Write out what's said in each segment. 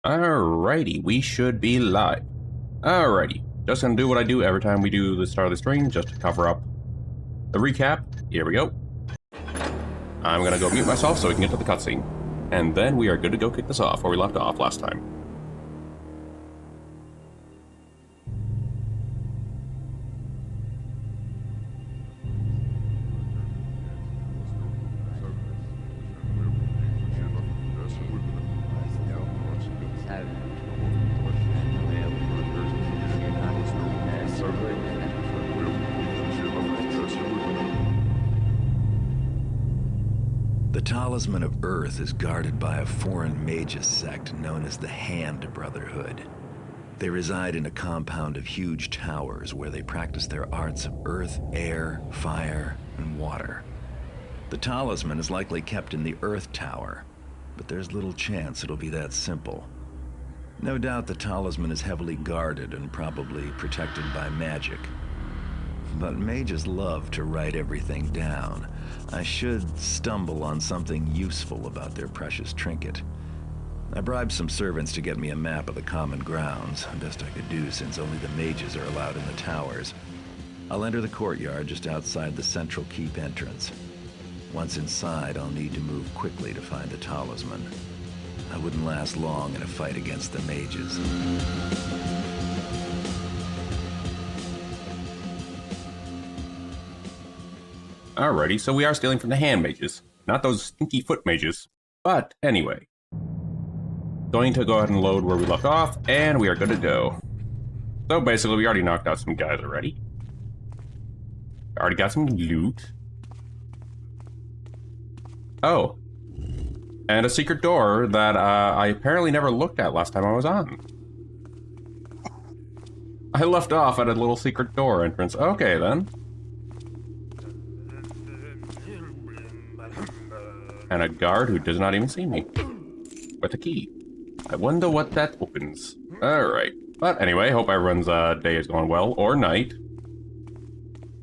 Alrighty, we should be live. Alrighty, just gonna do what I do every time we do the start of the stream, just to cover up the recap. Here we go. I'm gonna go mute myself so we can get to the cutscene. And then we are good to go kick this off where we left off last time. The Talisman of Earth is guarded by a foreign magus sect known as the Hand Brotherhood. They reside in a compound of huge towers where they practice their arts of earth, air, fire, and water. The talisman is likely kept in the Earth Tower, but there's little chance it'll be that simple. No doubt the talisman is heavily guarded and probably protected by magic. But mages love to write everything down. I should stumble on something useful about their precious trinket. I bribed some servants to get me a map of the common grounds, best I could do since only the mages are allowed in the towers. I'll enter the courtyard just outside the central keep entrance. Once inside, I'll need to move quickly to find the talisman. I wouldn't last long in a fight against the mages. Alrighty, so we are stealing from the hand mages, not those stinky foot mages. But anyway, going to go ahead and load where we left off, and we are good to go. So basically, we already knocked out some guys already. Already got some loot. Oh, and a secret door that I apparently never looked at last time I was on. I left off at a little secret door entrance. Okay then. And a guard who does not even see me. With a key. I wonder what that opens. Alright. But anyway, hope everyone's day is going well, or night.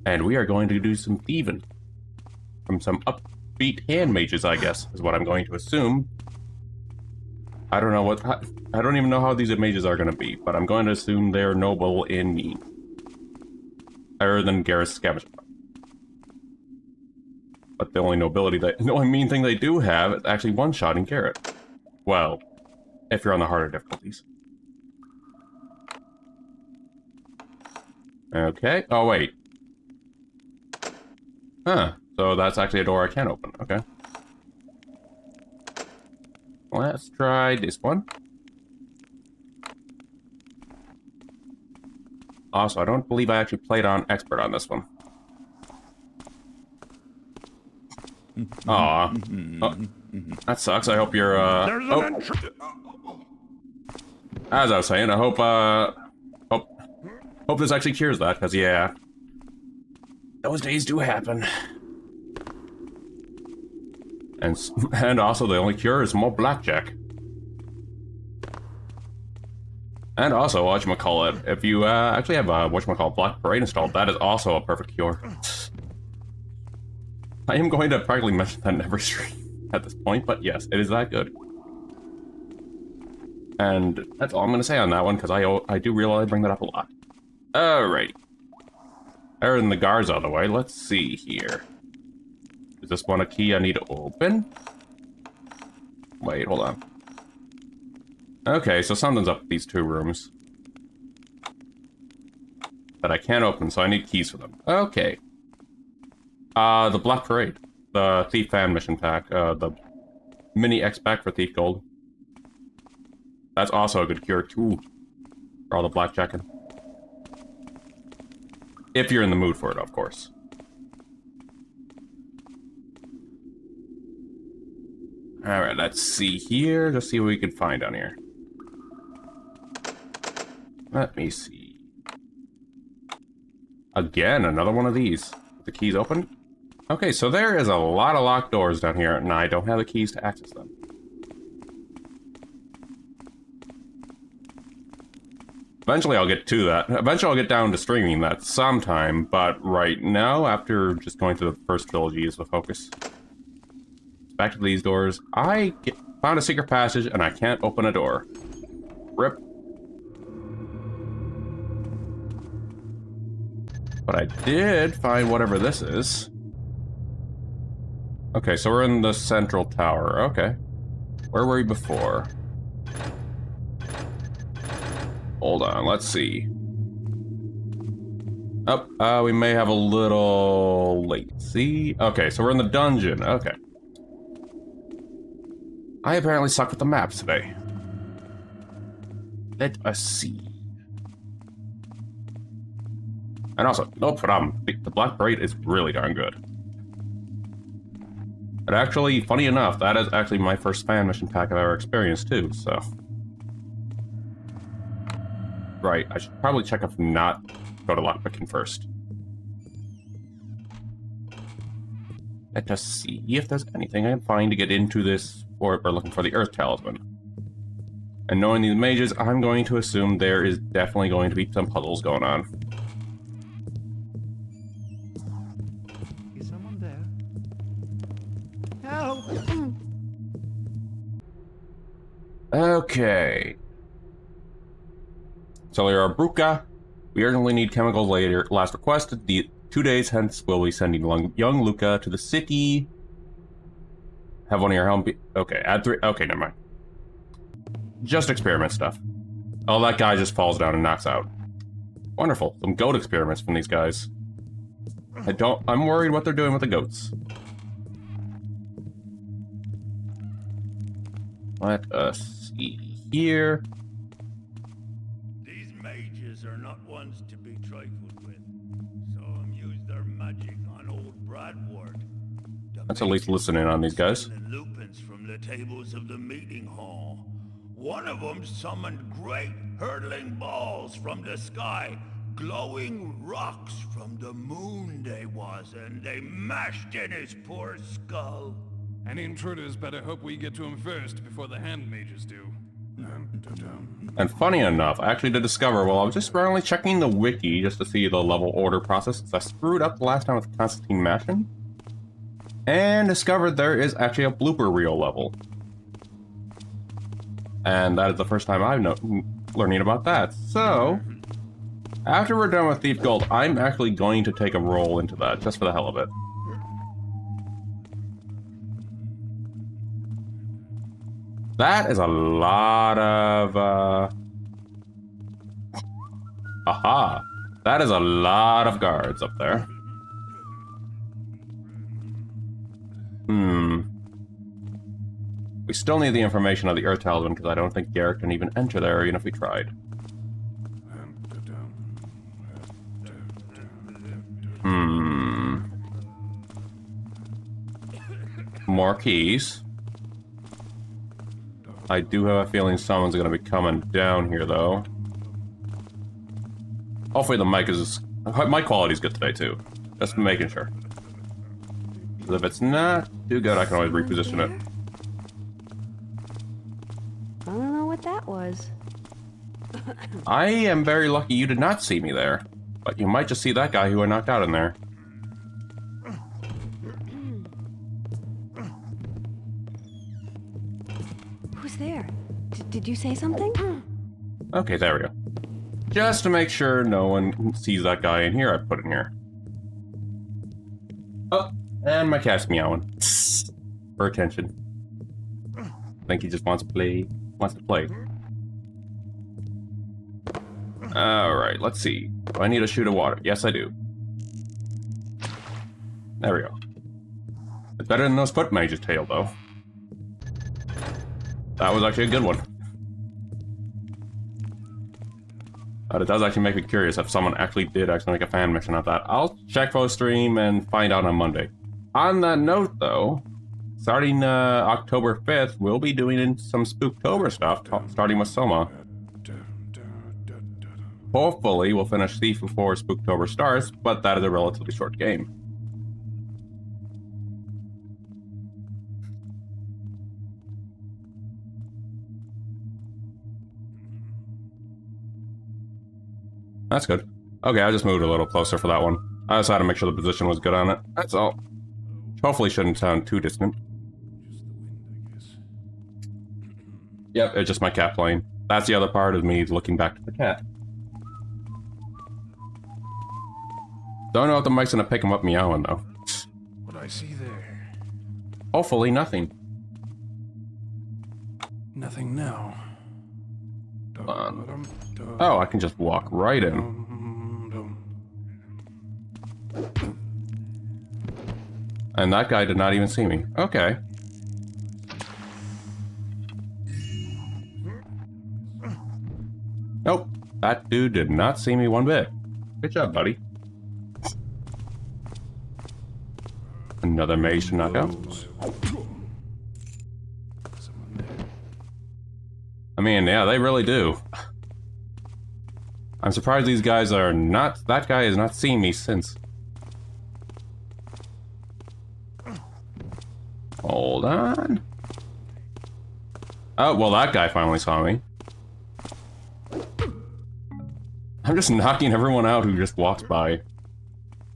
And we are going to do some thieving. From some upbeat hand mages, I guess, is what I'm going to assume. I don't know what... I don't even know how these mages are going to be, but I'm going to assume they're noble in mean. Other than Garrus Scavenger. But the only the only mean thing they do have is actually one-shotting Garrett. Well, if you're on the harder difficulties. Okay. Oh, wait. Huh. So that's actually a door I can open. Okay. Let's try this one. Also, I don't believe I actually played on Expert on this one. Aw. Oh, that sucks. I hope you're, oh. As I was saying, I hope, hope this actually cures that, because, yeah. Those days do happen. And also, the only cure is more blackjack. And also, whatchamacallit, if you, actually have, whatchamacallit, Black Parade installed, that is also a perfect cure. I am going to practically mention that in every stream at this point, but yes, it is that good. And that's all I'm going to say on that one, because I do realize I bring that up a lot. Alright. Other than the guards out of the way, let's see here. Is this one a key I need to open? Wait, hold on. Okay, so something's up with these two rooms. That I can't open, so I need keys for them. Okay. The Black Parade. The Thief Fan Mission Pack. The Mini X Pack for Thief Gold. That's also a good cure, too. For all the blackjacking. If you're in the mood for it, of course. Alright, let's see here. Let's see what we can find down here. Let me see. Again, another one of these. The keys open? Okay, so there is a lot of locked doors down here, and I don't have the keys to access them. Eventually I'll get to that. Eventually I'll get down to streaming that sometime, but right now, after just going through the first trilogy is the focus. Back to these doors. I found a secret passage, and I can't open a door. Rip. But I did find whatever this is. Okay, so we're in the central tower. Okay. Where were we before? Hold on, let's see. Oh, we may have a little latency. Okay, so we're in the dungeon. Okay. I apparently suck with the maps today. Let us see. And also, no problem. The Black Braid is really darn good. And actually, funny enough, that is actually my first fan mission pack I've ever experienced too, so. Right, I should probably check if not go to lockpicking first. Let us see if there's anything I can find to get into this, or we're looking for the Earth Talisman. And knowing these mages, I'm going to assume there is definitely going to be some puzzles going on. Is someone there? Help! Okay. Cellular Bruca. We urgently need chemicals later. Last requested. 2 days hence, we'll be sending young Luca to the city. Have one of your help. Okay, add 3. Okay, never mind. Just experiment stuff. Oh, that guy just falls down and knocks out. Wonderful. Some goat experiments from these guys. I'm worried what they're doing with the goats. Let us see here. These mages are not ones to be trifled with. Some use their magic on old Bradward. Let's at least listen in on these guys. Lupins from the tables of the meeting hall. One of them summoned great hurtling balls from the sky, glowing rocks from the moon they was, and they mashed in his poor skull. Any intruders better hope we get to him first before the hand mages do. And funny enough, I actually did discover while I was just randomly checking the wiki just to see the level order process, since I screwed up the last time with Constantine Mashin, and discovered there is actually a blooper reel level. And that is the first time I'm learning about that. So, after we're done with Thief Gold, I'm actually going to take a roll into that, just for the hell of it. That is a lot of, Aha! That is a lot of guards up there. We still need the information of the Earth Talisman, because I don't think Garrett can even enter there, even if we tried. More keys. I do have a feeling someone's gonna be coming down here, though. Hopefully the mic quality's good today, too. Just making sure. If it's not too good, I can always reposition it. I don't know what that was. I am very lucky you did not see me there. But you might just see that guy who I knocked out in there. Who's there? Did you say something? Okay, there we go. Just to make sure no one sees that guy in here, I put in here. Oh, and my cat's meowing. For attention. I think he just wants to play. Alright, let's see. Do I need a shoot of water? Yes, I do. There we go. It's better than those foot mage's tail, though. That was actually a good one. But it does actually make me curious if someone actually did make a fan mission of that. I'll check for stream and find out on Monday. On that note, though, starting October 5th, we'll be doing some Spooktober stuff, starting with Soma. Hopefully, we'll finish Thief before Spooktober starts, but that is a relatively short game. That's good. Okay, I just moved a little closer for that one. I just had to make sure the position was good on it. That's all. Hopefully shouldn't sound too distant. Yep, it's just my cat playing. That's the other part of me looking back to the cat. Don't know if the mic's gonna pick him up meowing, though. What I see there? Hopefully nothing. Nothing now. Oh, I can just walk right in. And that guy did not even see me. Okay. Nope. That dude did not see me one bit. Good job, buddy. Another mage to knock out. I mean, yeah, they really do. I'm surprised these guys are not... That guy has not seen me since. Hold on. Oh, well, that guy finally saw me. I'm just knocking everyone out who just walks by.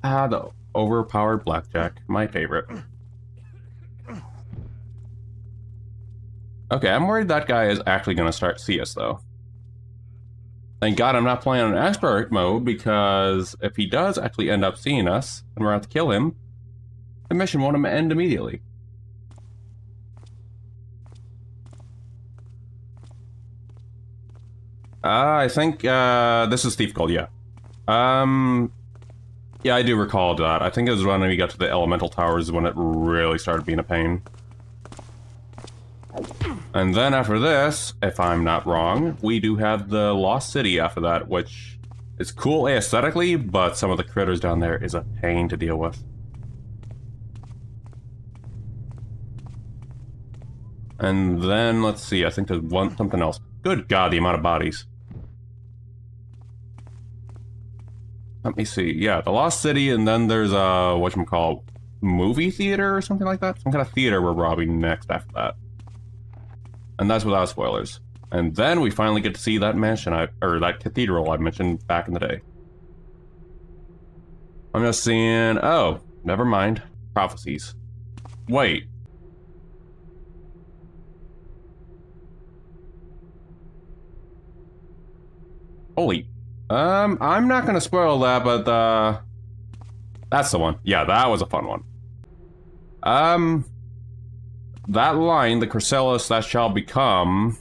Ah, the overpowered blackjack. My favorite. Okay, I'm worried that guy is actually going to start to see us, though. Thank God I'm not playing on expert mode, because if he does actually end up seeing us, and we're going to have to kill him, the mission won't end immediately. I think, this is Thief Gold, yeah. Yeah, I do recall that. I think it was when we got to the elemental towers when it really started being a pain. And then after this, if I'm not wrong, we do have the Lost City after that, which is cool aesthetically, but some of the critters down there is a pain to deal with. And then, let's see, I think there's something else. Good God, the amount of bodies. Let me see. Yeah, the Lost City, and then there's a, whatchamacallit, movie theater or something like that? Some kind of theater we're robbing next after that. And that's without spoilers. And then we finally get to see that mansion, or that cathedral I mentioned back in the day. I'm just seeing, oh, never mind. Prophecies. Wait. Holy. I'm not gonna spoil that, but, that's the one. Yeah, that was a fun one. That line, the chrysalis that shall become,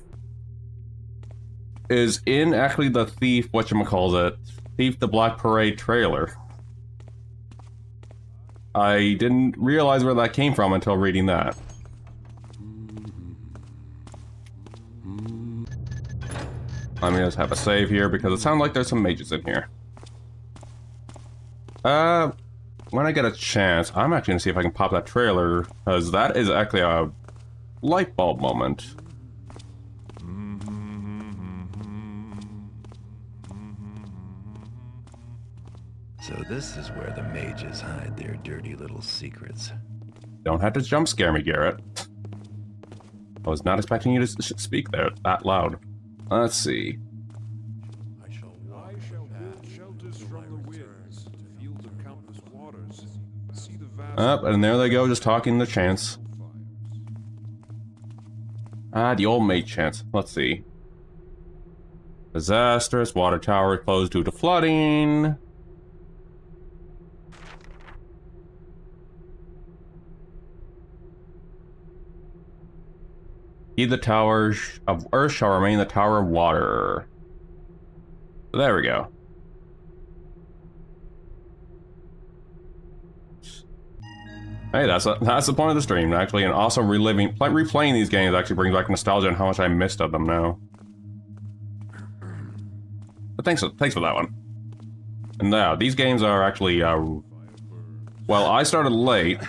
is in actually the Thief, whatchamacallit, Thief the Black Parade trailer. I didn't realize where that came from until reading that. Let me just have a save here, because it sounds like there's some mages in here. When I get a chance, I'm actually gonna see if I can pop that trailer, because that is actually a light bulb moment. So this is where the mages hide their dirty little secrets. Don't have to jump scare me, Garrett. I was not expecting you to speak there that loud. Let's see. I shall have shelters from the winds, fields of countless waters, see the vast... Up, and there they go, just talking the chants. Ah, the old mate chants. Let's see. Disastrous, water tower closed due to flooding. The tower of earth shall remain the tower of water. There we go. Hey, that's the point of the stream, actually, and also replaying these games actually brings back nostalgia and how much I missed of them now. But thanks for that one. And now, these games are actually, well, I started late.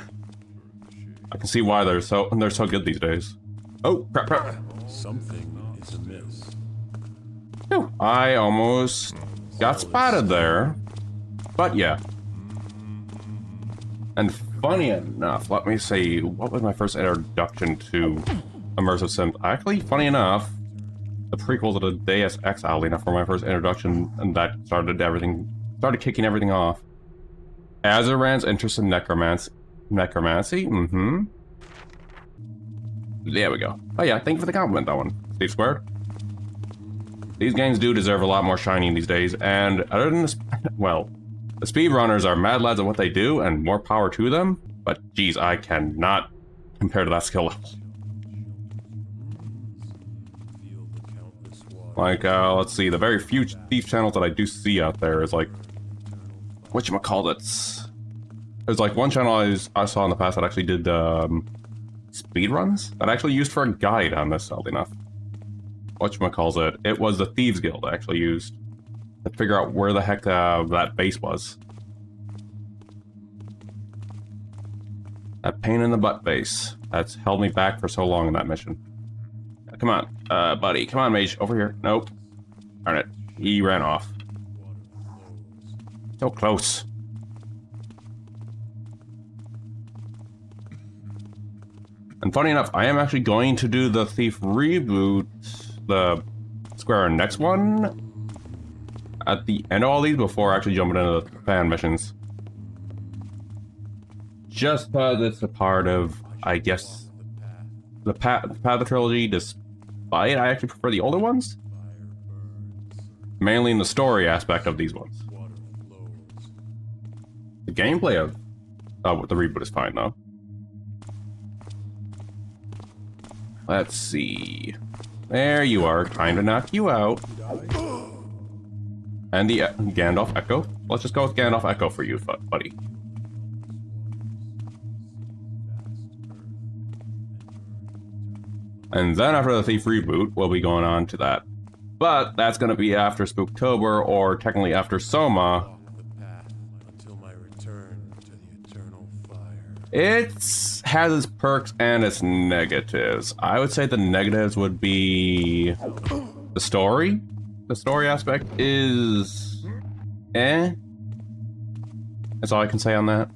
I can see why they're so good these days. Oh, crap. Something is amiss. Phew, I almost got spotted there. But yeah. And funny enough, let me see, what was my first introduction to immersive sims? Actually, funny enough, the prequel to the Deus Ex, oddly enough, were my first introduction, and that started kicking everything off. Azaran's interest in necromancy? Mm-hmm. There we go. Oh yeah, thank you for the compliment, that one. Steve Squared. These games do deserve a lot more shining these days, and other than this, well, the speedrunners are mad lads at what they do, and more power to them, but geez, I cannot compare to that skill level. Like, let's see, the very few thief channels that I do see out there is like, whatchamacallits. There's like one channel I saw in the past that actually did speedruns that I actually used for a guide on this, oddly enough. Whatchamacallit, it was the Thieves Guild I actually used to figure out where the heck that base was. That pain in the butt base that's held me back for so long in that mission. Come on, buddy. Come on, mage. Over here. Nope. Darn it. He ran off. So close. And funny enough, I am actually going to do the Thief reboot, the Square next one, at the end of all these before actually jumping into the fan missions. Just because it's a part of, I guess, the Path of the trilogy, despite I actually prefer the older ones. Mainly in the story aspect of these ones. The gameplay of the reboot is fine, though. Let's see. There you are, trying to knock you out. And the Gandalf Echo. Let's just go with Gandalf Echo for you, buddy. And then after the Thief reboot, we'll be going on to that. But that's going to be after Spooktober, or technically after Soma. It has its perks and its negatives. I would say the negatives would be the story. The story aspect is eh. That's all I can say on that.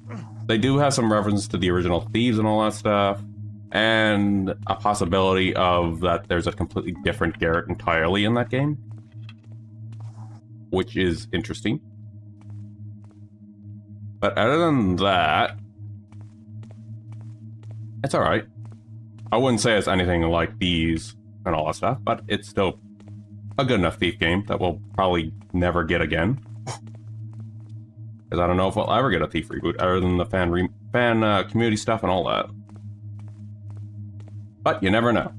They do have some reference to the original Thieves and all that stuff, and a possibility of that there's a completely different Garrett entirely in that game, which is interesting. But other than that, it's alright. I wouldn't say it's anything like these and all that stuff, but it's still a good enough Thief game that we'll probably never get again. Because I don't know if we'll ever get a Thief reboot, other than the fan community stuff and all that. But you never know.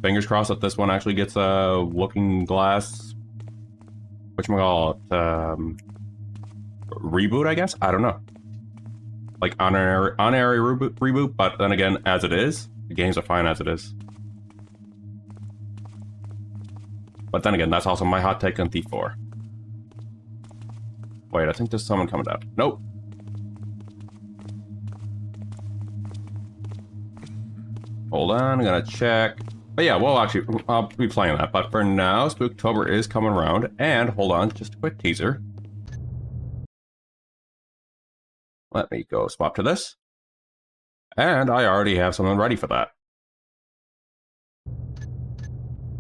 Fingers crossed that this one actually gets a looking glass, whatchamacallit, reboot, I guess? I don't know. Like honorary reboot, but then again, as it is, the games are fine as it is. But then again, that's also my hot take on Thief 4. Wait, I think there's someone coming down. Nope. Hold on, I'm gonna check. But yeah, I'll be playing that. But for now, Spooktober is coming around. And hold on, just a quick teaser. Let me go swap to this. And I already have something ready for that.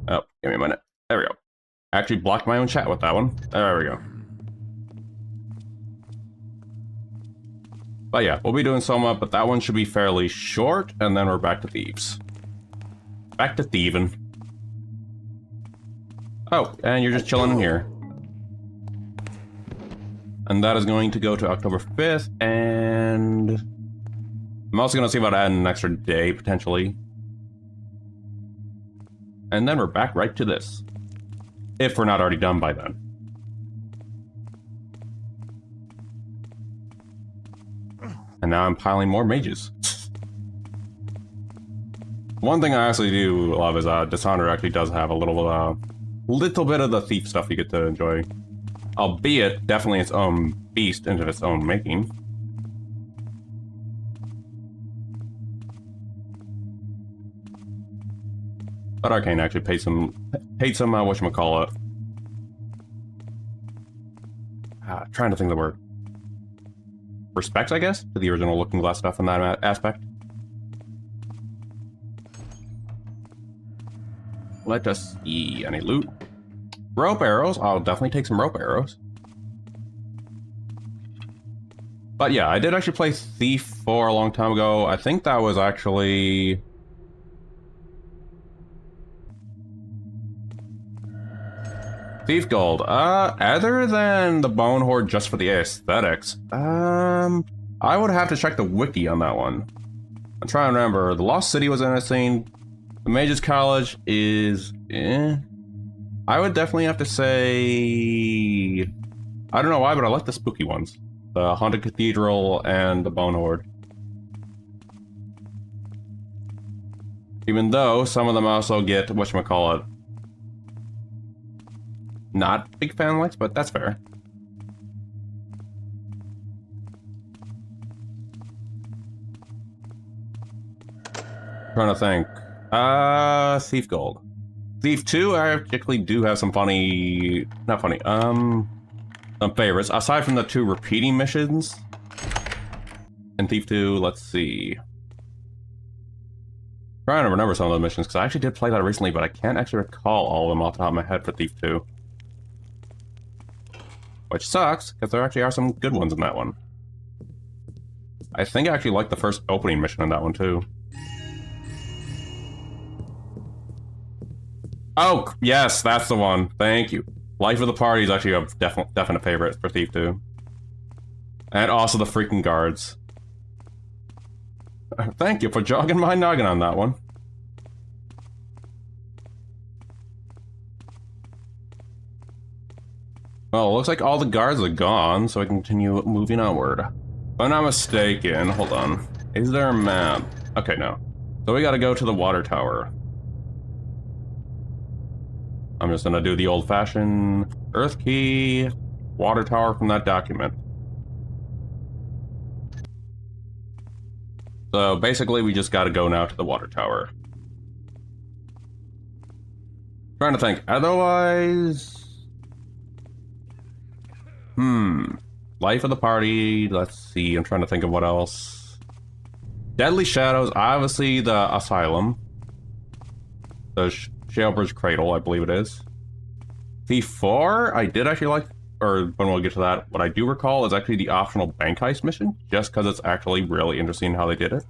Oh, give me a minute. There we go. Actually blocked my own chat with that one. There we go. But yeah, we'll be doing Soma, but that one should be fairly short, and then we're back to Thieves. Back to thieving. Oh, and you're just chilling in here. And that is going to go to October 5th, and I'm also going to see about adding an extra day, potentially. And then we're back right to this. If we're not already done by then. And now I'm piling more mages. One thing I actually do love is Dishonored actually does have a little bit of the thief stuff you get to enjoy. Albeit, definitely its own beast into its own making. But Arcane actually paid some whatchamacallit. Trying to think of the word. Respect, I guess, to the original Looking Glass stuff in that aspect. Let us see. Any loot? Rope arrows. I'll definitely take some rope arrows. But yeah, I did actually play Thief 4 a long time ago. I think that was actually... Thief Gold. Other than the Bone Horde just for the aesthetics, I would have to check the wiki on that one. I'm trying to remember. The Lost City was interesting. The Mages College is, I would definitely have to say, I don't know why, but I like the spooky ones. The Haunted Cathedral and the Bone Horde. Even though some of them also get, whatchamacallit, not big fan likes, but that's fair. Trying to think. Thief Gold. Thief 2, I actually do have some funny, not funny, some favorites. Aside from the 2 repeating missions. In Thief 2, let's see. Trying to remember some of the missions, because I actually did play that recently, but I can't actually recall all of them off the top of my head for Thief 2. Which sucks, because there actually are some good ones in that one. I think I actually like the first opening mission in that one, too. Oh, yes, that's the one. Thank you. Life of the Party is actually a definite favorite for Thief 2. And also the freaking guards. Thank you for jogging my noggin on that one. Well, it looks like all the guards are gone, so I can continue moving onward. If I'm not mistaken, hold on. Is there a map? Okay, no. So we gotta go to the water tower. I'm just gonna do the old-fashioned Earth key, water tower from that document. So basically, we just gotta go now to the water tower. Trying to think. Otherwise... Life of the Party. Let's see. I'm trying to think of what else. Deadly Shadows. Obviously, the Asylum. The Shalebridge Cradle, I believe it is. Thief 4, I did actually like, or when we'll get to that, what I do recall is actually the optional bank heist mission, just because it's actually really interesting how they did it.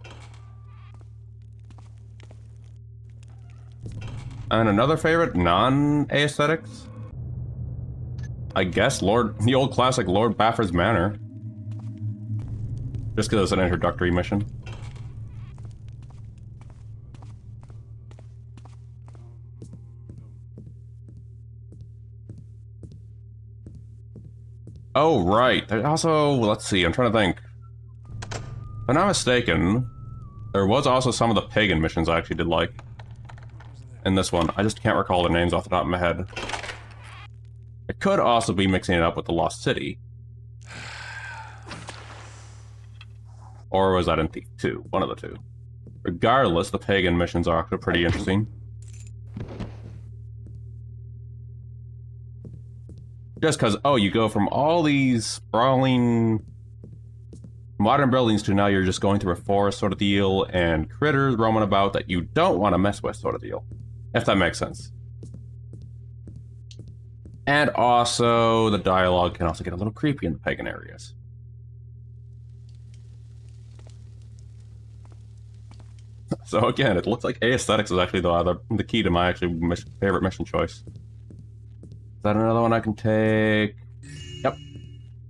And another favorite, non-aesthetics, I guess the old classic Lord Bafford's Manor. Just because it's an introductory mission. Oh, right. There's also, let's see, I'm trying to think. If I'm not mistaken, there was also some of the pagan missions I actually did like. In this one. I just can't recall their names off the top of my head. I could also be mixing it up with the Lost City. Or was that in Thief 2? One of the two. Regardless, the pagan missions are actually pretty interesting. Just because, oh, you go from all these sprawling modern buildings to now you're just going through a forest sort of deal and critters roaming about that you don't want to mess with sort of deal. If that makes sense. And also, the dialogue can also get a little creepy in the pagan areas. So again, it looks like aesthetics is actually the key to my favorite mission choice. Is that another one I can take? Yep.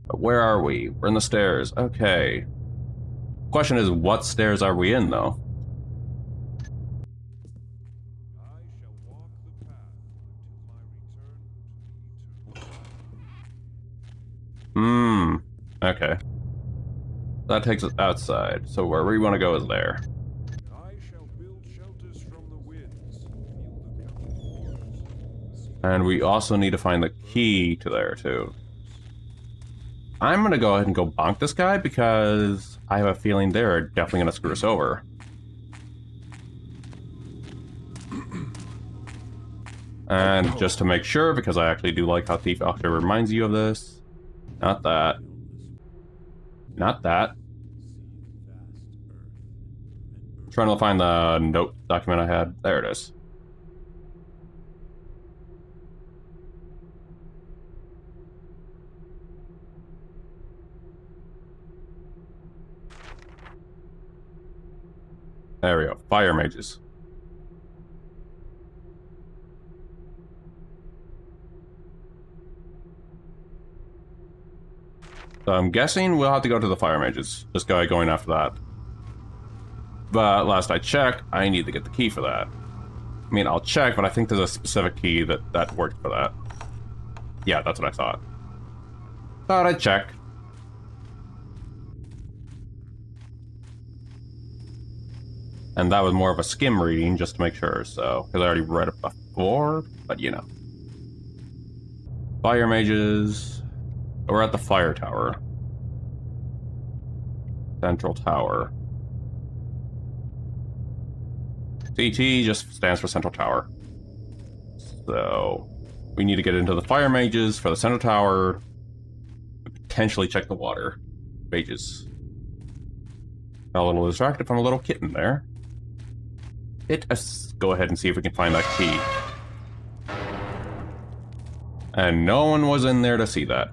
But where are we? We're in the stairs. Okay. Question is, what stairs are we in, though? I shall walk the path until my return to the eternal. Okay. That takes us outside, so where we want to go is there. I shall build shelters from the winds, feel the coming waters. And we also need to find the key to there, too. I'm gonna go ahead and go bonk this guy, because I have a feeling they're definitely gonna screw us over. And just to make sure, because I actually do like how Thief actually reminds you of this. Not that. Not that. I'm trying to find the note document I had. There it is. There we go. Fire mages. So I'm guessing we'll have to go to the fire mages. This guy going after that. But last I checked, I need to get the key for that. I mean, I'll check, but I think there's a specific key that worked for that. Yeah, that's what I thought. Thought I'd check. And that was more of a skim reading, just to make sure, so... Because I already read it before, but you know. Fire mages... We're at the fire tower. Central tower. CT just stands for Central Tower. So... We need to get into the fire mages for the Central Tower. Potentially check the water mages. Got a little distracted from a little kitten there. Let's go ahead and see if we can find that key. And no one was in there to see that.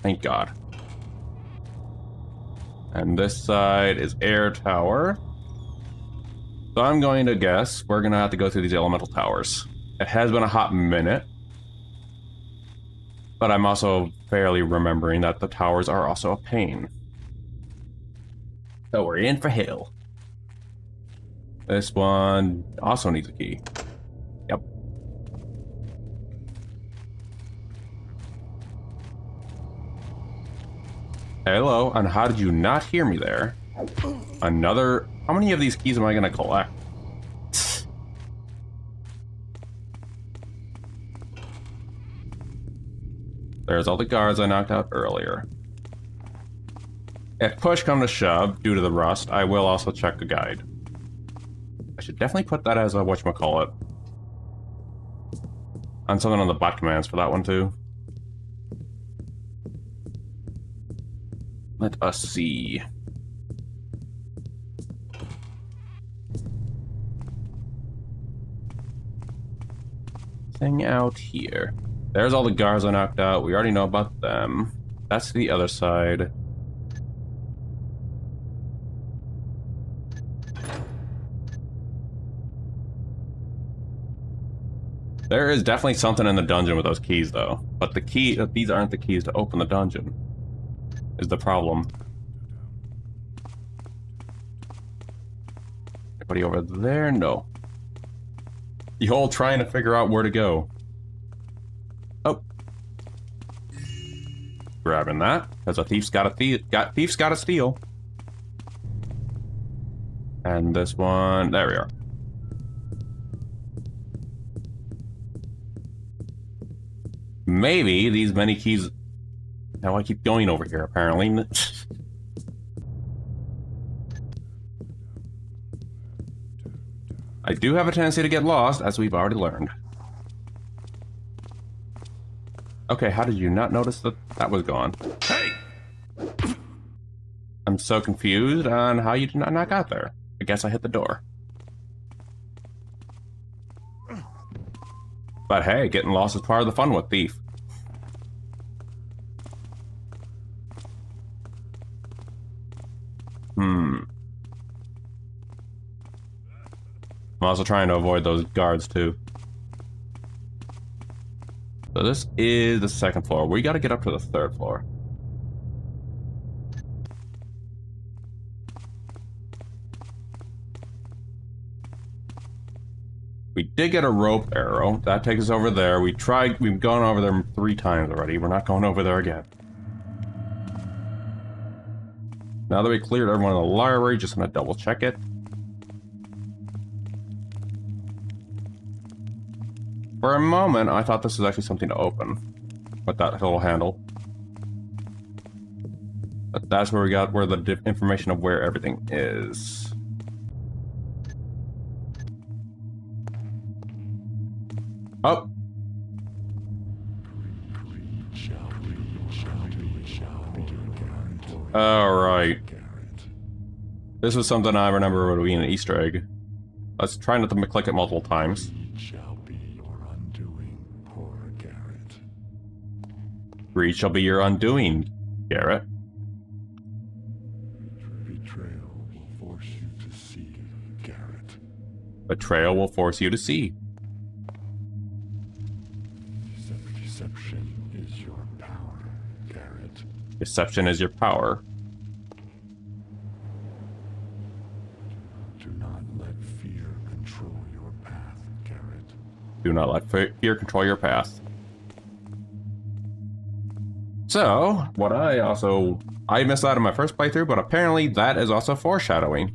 Thank God. And this side is Air Tower. So I'm going to guess we're going to have to go through these elemental towers. It has been a hot minute. But I'm also fairly remembering that the towers are also a pain. So we're in for hell. This one also needs a key. Yep. Hello, and how did you not hear me there? Another... How many of these keys am I gonna collect? There's all the guards I knocked out earlier. If push comes to shove, due to the rust, I will also check the guide. I should definitely put that as a whatchamacallit. And something on the bot commands for that one too. Let us see. Thing out here. There's all the guards I knocked out. We already know about them. That's the other side. There is definitely something in the dungeon with those keys, though. But the key, these aren't the keys to open the dungeon, is the problem. Anybody over there? No. You all trying to figure out where to go. Oh. Grabbing that, because a thief's got to steal. And this one, there we are. Maybe these many keys... Now I keep going over here, apparently. I do have a tendency to get lost, as we've already learned. Okay, how did you not notice that that was gone? Hey! I'm so confused on how you did not knock out there. I guess I hit the door. But hey, getting lost is part of the fun with Thief. I'm also trying to avoid those guards too. So this is the second floor. We gotta get up to the third floor. We did get a rope arrow. That takes us over there. We've gone over there 3 times already. We're not going over there again. Now that we cleared everyone in the library, just gonna double check it. For a moment, I thought this was actually something to open. With that little handle. But that's where we got the information of where everything is. Oh! Alright. This was something I remember would be an Easter egg. Let's try not to click it multiple times. Greed shall be your undoing, Garrett. Betrayal will force you to see, Garrett. Betrayal will force you to see. Deception is your power, Garrett. Deception is your power. Do not let fear control your path, Garrett. Do not let fear control your path. So, what I missed that in my first playthrough, but apparently that is also foreshadowing.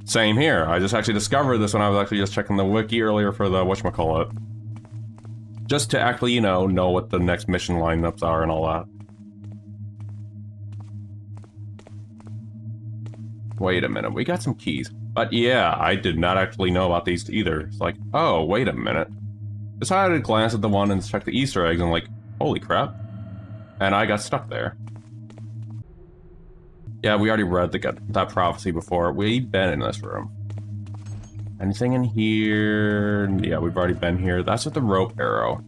Same here. I just actually discovered this when I was actually just checking the wiki earlier for the whatchamacallit. Just to actually, you know what the next mission lineups are and all that. Wait a minute, we got some keys. But yeah, I did not actually know about these either. It's like, oh, wait a minute. Decided to glance at the one and check the Easter eggs and like, holy crap. And I got stuck there. Yeah, we already read that prophecy before. We've been in this room. Anything in here? Yeah, we've already been here. That's with the rope arrow.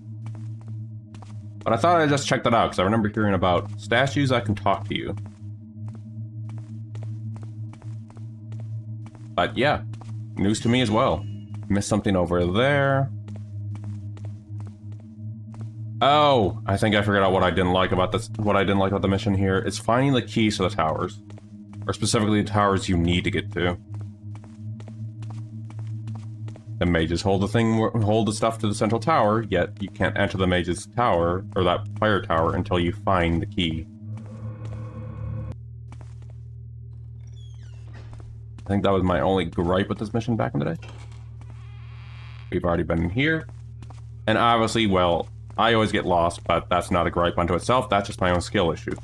But I thought I'd just check that out, because I remember hearing about statues that can talk to you. But yeah, news to me as well. Missed something over there. Oh, I think I figured out what I didn't like about this. What I didn't like about the mission here is finding the keys to the towers, or specifically the towers you need to get to. The mages hold the stuff to the central tower, yet you can't enter the mage's tower or that fire tower until you find the key. I think that was my only gripe with this mission back in the day. We've already been in here, and obviously, well, I always get lost, but that's not a gripe unto itself. That's just my own skill issue.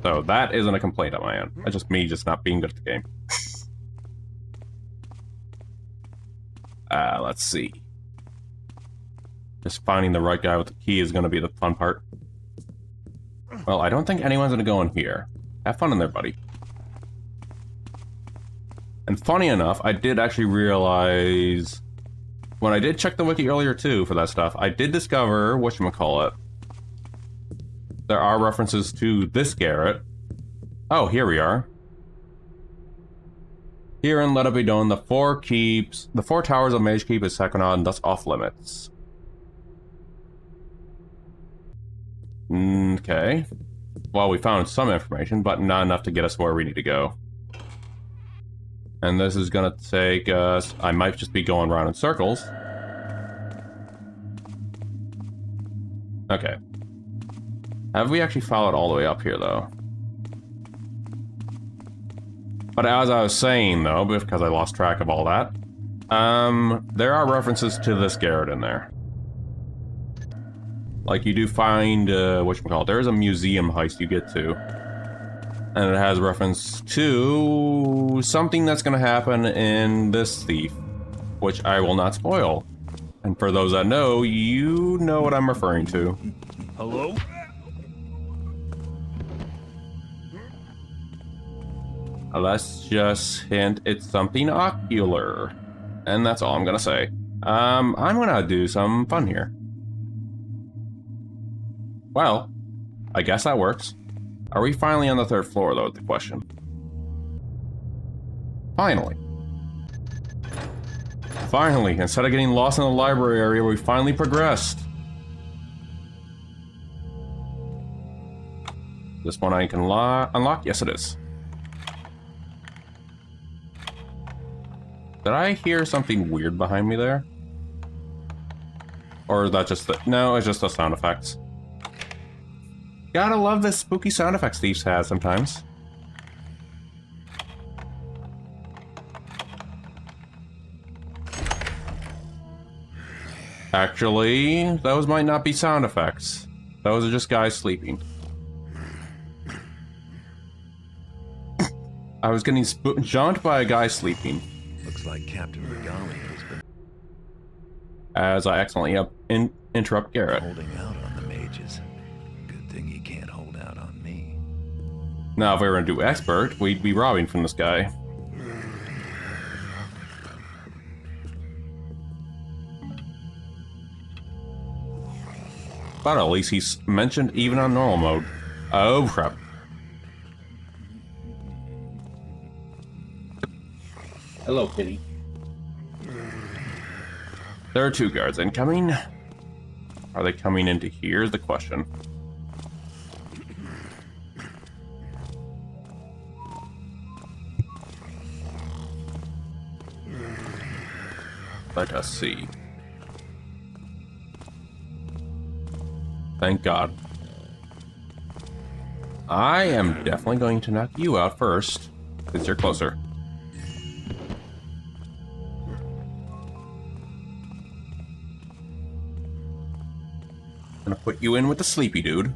So that isn't a complaint on my end. That's just me just not being good at the game. Let's see. Just finding the right guy with the key is going to be the fun part. Well, I don't think anyone's going to go in here. Have fun in there, buddy. And funny enough, I did actually realize... When I did check the wiki earlier, too, for that stuff, I did discover, whatchamacallit, there are references to this Garrett. Oh, here we are. Here in Let It Be Done, the four towers of Mage Keep is Seconod and thus off limits. Okay. Well, we found some information, but not enough to get us where we need to go. And this is gonna take us... I might just be going around in circles. Okay. Have we actually followed all the way up here, though? But as I was saying, though, because I lost track of all that, there are references to this Garrett in there. Like, you do find, whatchamacallit, there is a museum heist you get to. And it has reference to something that's going to happen in this thief, which I will not spoil. And for those that know, you know what I'm referring to. Hello? Let's just hint it's something ocular. And that's all I'm going to say. I'm going to do some fun here. Well, I guess that works. Are we finally on the 3rd floor, though, is the question. Finally. Finally, instead of getting lost in the library area, we finally progressed. This one I can unlock? Yes, it is. Did I hear something weird behind me there? Or is that just the... No, it's just the sound effects. Gotta love this spooky sound effects thieves have sometimes. Actually, those might not be sound effects. Those are just guys sleeping. I was getting jumped by a guy sleeping. Looks like Captain Regali has been As I accidentally interrupt Garrett. holding out on the mages. Good thing he can't hold out on me. Now, if we were to do expert, we'd be robbing from this guy. But at least he's mentioned even on normal mode. Oh, crap. Hello, kitty. There are 2 guards incoming. Are they coming into here is the question. Let us see. Thank God. I am definitely going to knock you out first, since you're closer. Gonna put you in with the sleepy dude.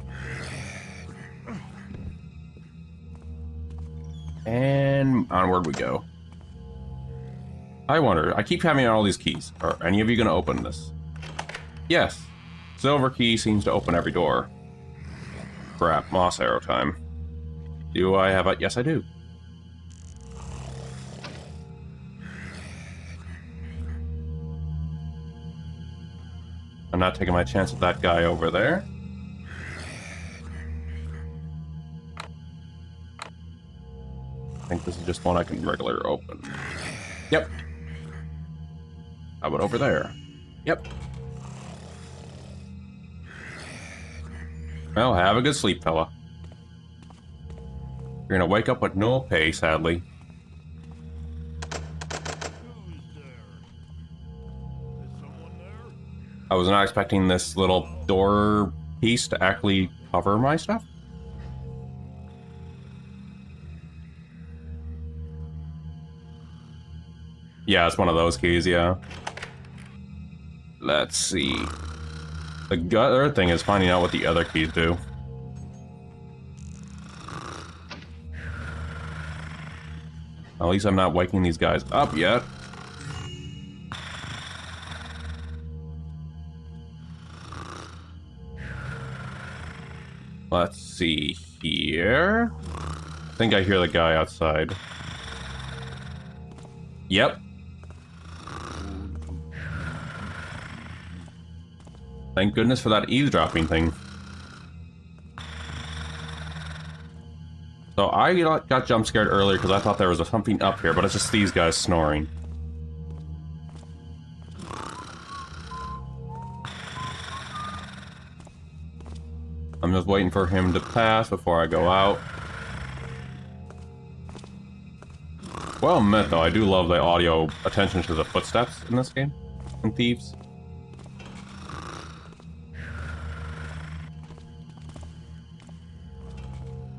And onward we go. I wonder, I keep having all these keys. Are any of you gonna open this? Yes. Silver key seems to open every door. Crap, moss arrow time. Do I have it? Yes, I do. I'm not taking my chance with that guy over there. I think this is just one I can regular open. Yep. How about over there? Yep. Well, have a good sleep, fella. You're gonna wake up with no pay, sadly. I was not expecting this little door piece to actually cover my stuff. Yeah, it's one of those keys, yeah. Let's see. The other thing is finding out what the other keys do. At least I'm not waking these guys up yet. Let's see here. I think I hear the guy outside. Yep. Thank goodness for that eavesdropping thing. So I got jump scared earlier because I thought there was something up here, but it's just these guys snoring. I'm just waiting for him to pass before I go out. Well met though, I do love the audio attention to the footsteps in this game, in Thieves.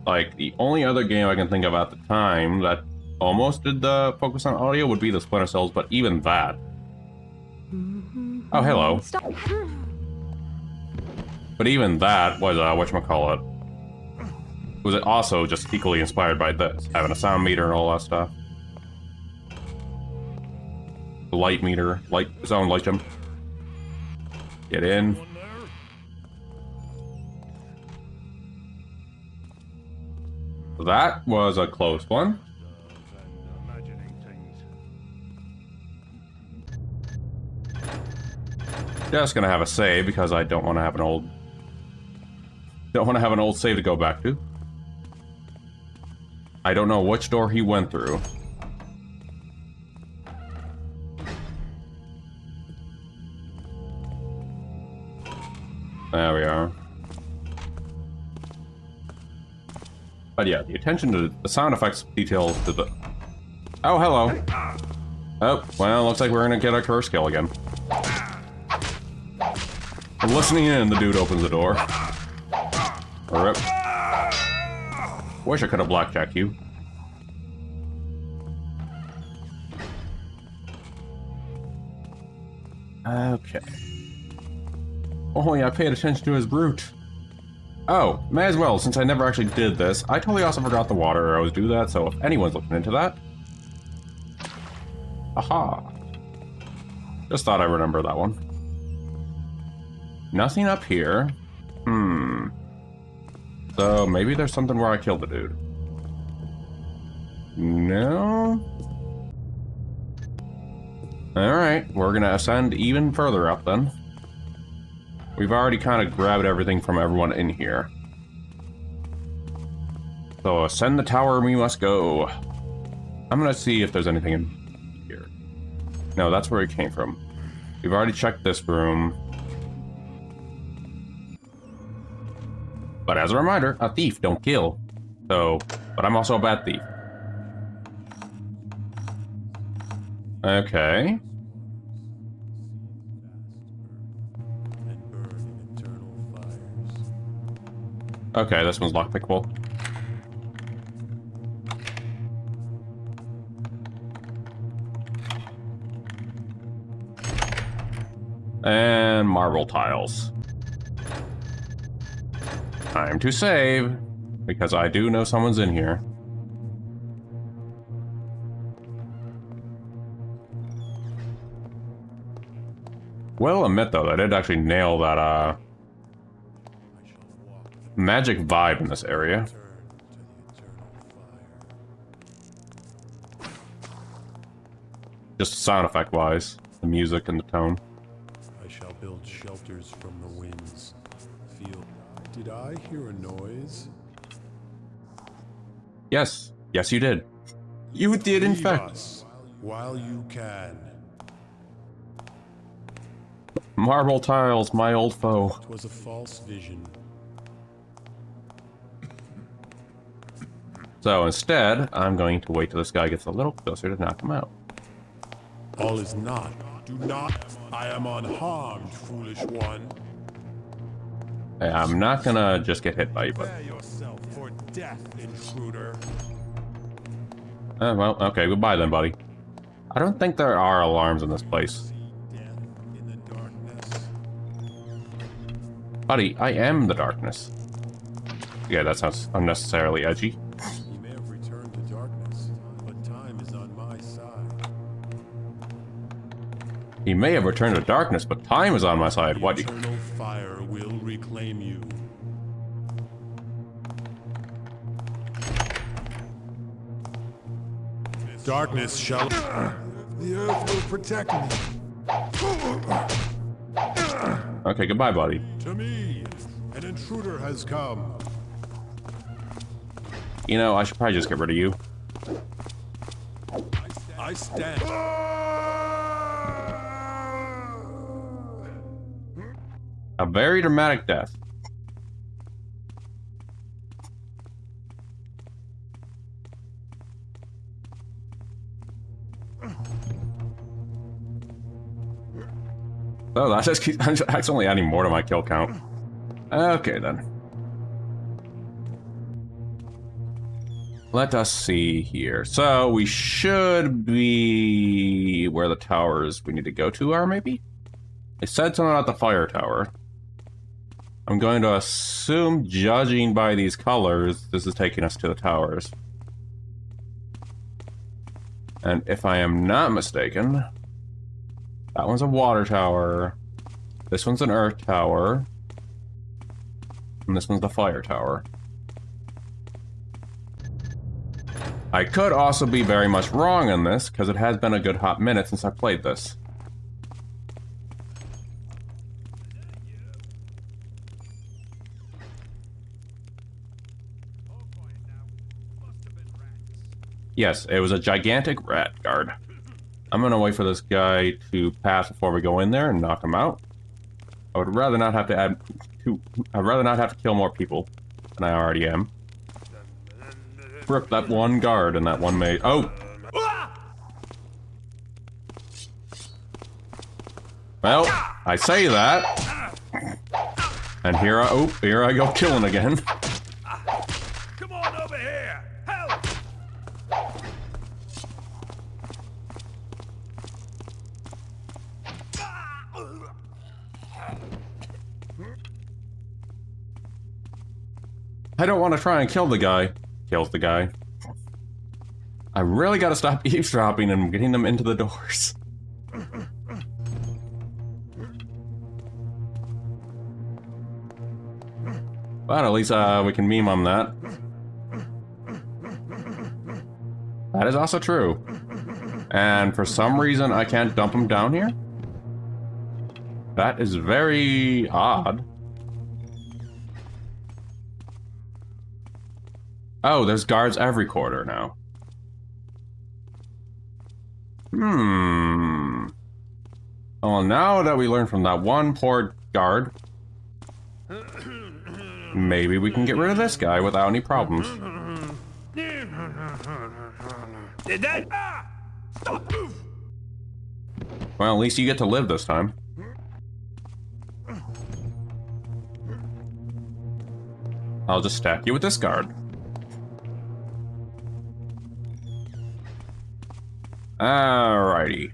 Like, the only other game I can think of at the time that almost did the focus on audio would be the Splinter Cells, but even that. Oh, hello. Stop. But even that was, whatchamacallit, was it also just equally inspired by this, having a sound meter and all that stuff. The light meter, sound light jump. Get in. That was a close one. Just gonna have a save because I don't want to have an old save to go back to. I don't know which door he went through. There we are. But yeah, the attention to the sound effects details to the... Oh, hello. Oh, well, looks like we're gonna get our curse kill again. I'm listening in, the dude opens the door. Rip. Wish I could have blackjacked you. Okay. Oh yeah, I paid attention to his brute. Oh, may as well, since I never actually did this. I totally also forgot the water arrows do that, so if anyone's looking into that... Aha. Just thought I remember that one. Nothing up here. So maybe there's something where I killed the dude. No? Alright, we're gonna ascend even further up then. We've already kind of grabbed everything from everyone in here. So ascend the tower we must go. I'm gonna see if there's anything in here. No, that's where it came from. We've already checked this room. But as a reminder, a thief don't kill. So, but I'm also a bad thief. Okay. And burn in eternal fires. Okay, this one's lockpickable. And marble tiles. Time to save, because I do know someone's in here. Will admit though, that I did actually nail that I shall walk magic vibe in this area. turn to the eternal fire. Just sound effect wise, the music and the tone. I shall build shelters from the winds. Feel. Did I hear a noise? Yes, yes you did. You did in Leave fact. us while you can. Marble tiles, my old foe. 'Twas a false vision. So instead, I'm going to wait till this guy gets a little closer to knock him out. All is not. Do not. I am unharmed, foolish one. Hey, I'm not gonna just get hit by you, but... Prepare yourself for death, intruder. well, okay, goodbye then, buddy. I don't think there are alarms in this place. See death in the darkness. Buddy, I am the darkness. Yeah, that sounds unnecessarily edgy. He may have returned to darkness, but time is on my side. He may have returned to darkness, but time is on my side. The What? eternal fire will reclaim you. Darkness shall... The earth will protect me. Okay, goodbye, buddy. To me, an intruder has come. You know, I should probably just get rid of you. I stand. A very dramatic death. Oh, that's just I'm just accidentally adding more to my kill count. Okay, then. Let us see here. So, we should be where the towers we need to go to are, maybe? It said something about the fire tower. I'm going to assume, judging by these colors, this is taking us to the towers. And if I am not mistaken, that one's a water tower, this one's an earth tower, and this one's the fire tower. I could also be very much wrong on this, because it has been a good hot minute since I played this. Yes, it was a gigantic rat guard. I'm gonna wait for this guy to pass before we go in there and knock him out. I would rather not have to I'd rather not have to kill more people than I already am. Rip that one guard and that one mage. Oh! Well, I say that. And here I go killing again. Come on over here! Help! I don't want to try and kill the guy. Kills the guy. I really gotta stop eavesdropping and getting them into the doors. But at least we can meme on that. That is also true. And for some reason I can't dump them down here? That is very odd. Oh, there's guards every quarter now. Well, now that we learned from that one poor guard, maybe we can get rid of this guy without any problems. Did that? Stop! Well, at least you get to live this time. I'll just stack you with this guard. Alrighty.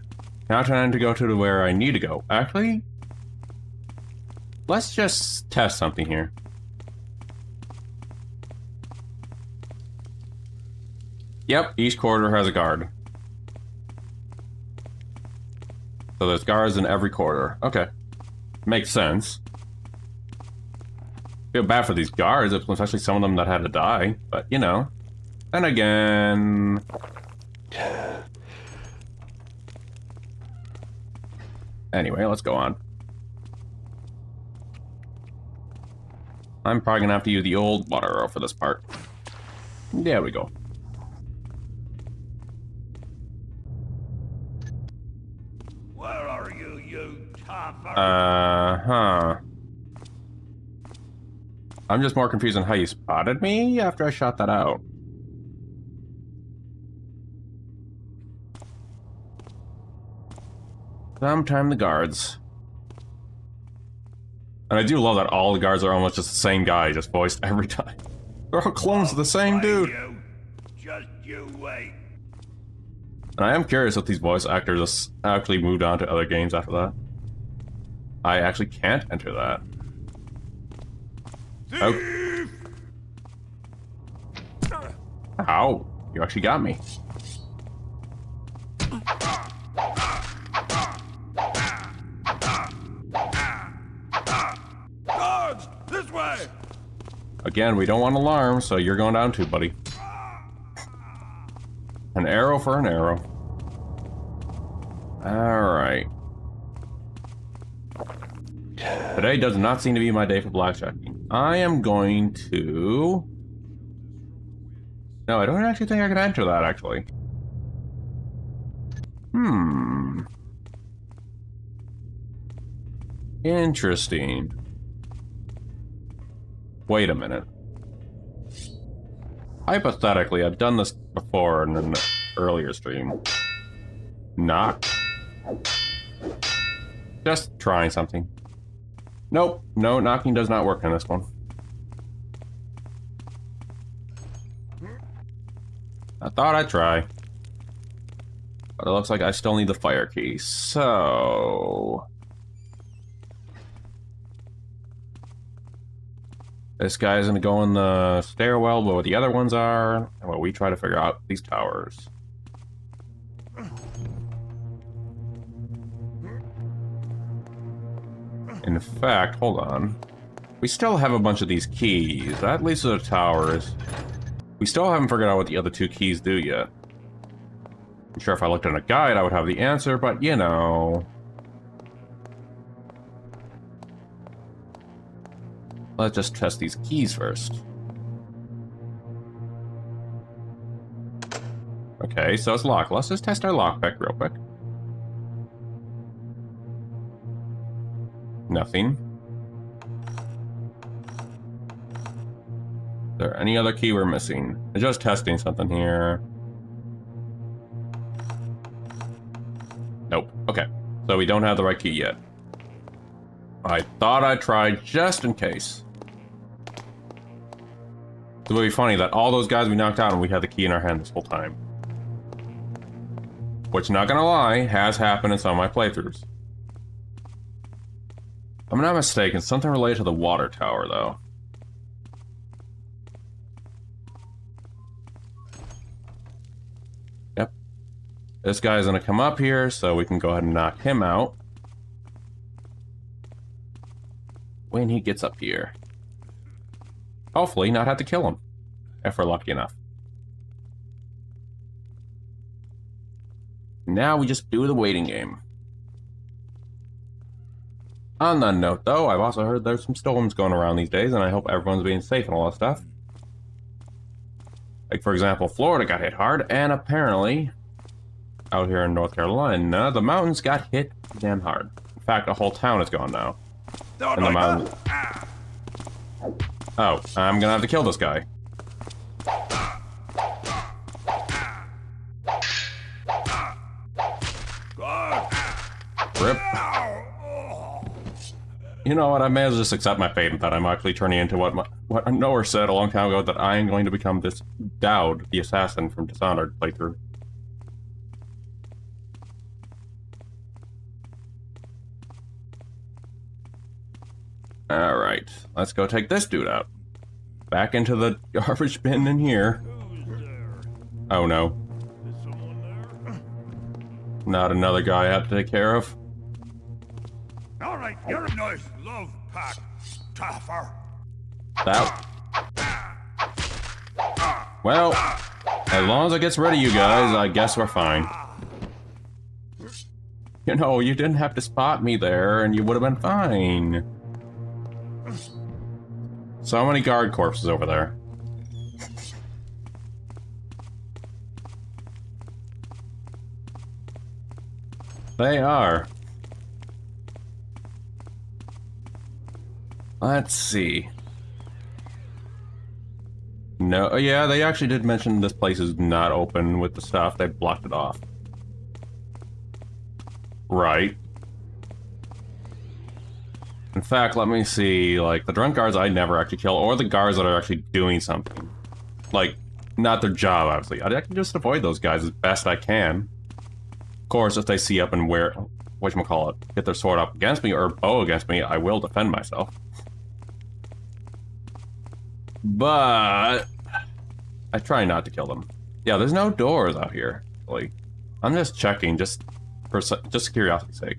Now time to go to where I need to go. Actually, let's just test something here. Yep, each corridor has a guard. So there's guards in every corridor. Okay. Makes sense. Feel bad for these guards, especially some of them that had to die. But, you know. Then again... Anyway, let's go on. I'm probably gonna have to use the old water arrow for this part. There we go. Where are you, you tough? I'm just more confused on how you spotted me after I shot that out. Sometime the guards. And I do love that all the guards are almost just the same guy, just voiced every time. They're all clones of the same dude. Just you wait. And I am curious if these voice actors actually moved on to other games after that. I actually can't enter that. Oh. Ow. You actually got me. Guards, this way. Again, we don't want alarms, so you're going down too, buddy. An arrow for an arrow. Alright. Today does not seem to be my day for blackjacking. I am going to... No, I don't actually think I can enter that, actually. Interesting. Wait a minute. Hypothetically, I've done this before in an earlier stream. Knock. Just trying something. Nope, no, knocking does not work in this one. I thought I'd try. But it looks like I still need the fire key, so... This guy's gonna go in the stairwell where the other ones are, and while we try to figure out these towers. In fact, hold on. We still have a bunch of these keys. That leads to the towers. We still haven't figured out what the other two keys do yet. I'm sure if I looked in a guide, I would have the answer, but you know... Let's just test these keys first. Okay, so it's locked. Let's just test our lockpick real quick. Nothing. Is there any other key we're missing? I'm just testing something here. Nope. Okay. So we don't have the right key yet. I thought I'd try just in case. It would be funny that all those guys we knocked out and we had the key in our hand this whole time. Which, not gonna lie, has happened in some of my playthroughs. If I'm not mistaken, something related to the water tower, though. Yep. This guy's gonna come up here, so we can go ahead and knock him out. When he gets up here. Hopefully not have to kill him, if we're lucky enough. Now we just do the waiting game. On that note, though, I've also heard there's some storms going around these days, and I hope everyone's being safe and all that stuff. Like, for example, Florida got hit hard, and apparently, out here in North Carolina, the mountains got hit damn hard. In fact, a whole town is gone now. And the mountains... Oh, I'm gonna have to kill this guy. Rip. You know what, I may as well just accept my fate that I'm actually turning into what Noah said a long time ago, that I am going to become this Dowd, the assassin from Dishonored playthrough. Alright, let's go take this dude out. Back into the garbage bin in here. Oh no. Not another guy I have to take care of. All right, you're a nice love pack, Taffer. That. Well, as long as it gets rid of you guys, I guess we're fine. You know, you didn't have to spot me there, and you would have been fine. So many guard corpses over there. They are. Let's see. No, yeah, they actually did mention this place is not open with the stuff. They blocked it off. Right. In fact, let me see, like, the drunk guards I never actually kill, or the guards that are actually doing something. Like, not their job, obviously. I can just avoid those guys as best I can. Of course, if they see up and whatchamacallit, get their sword up against me, or bow against me, I will defend myself. But I try not to kill them. Yeah, there's no doors out here, really. I'm just checking, just for curiosity's sake.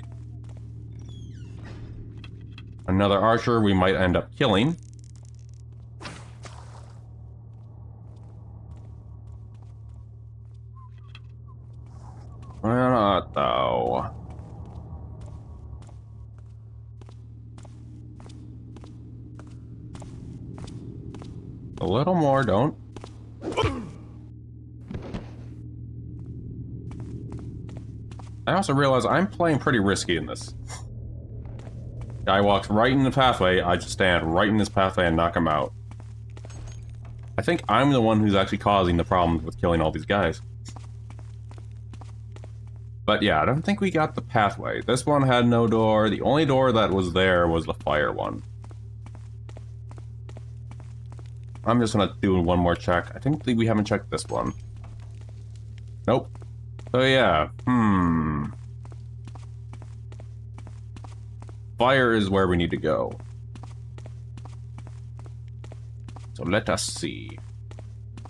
Another archer we might end up killing. Why not, though? A little more, don't. I also realize I'm playing pretty risky in this. Guy walks right in the pathway, I just stand right in his pathway and knock him out. I think I'm the one who's actually causing the problems with killing all these guys. But yeah, I don't think we got the pathway. This one had no door. The only door that was there was the fire one. I'm just gonna do one more check. I think we haven't checked this one. Nope. So yeah, Fire is where we need to go. So let us see.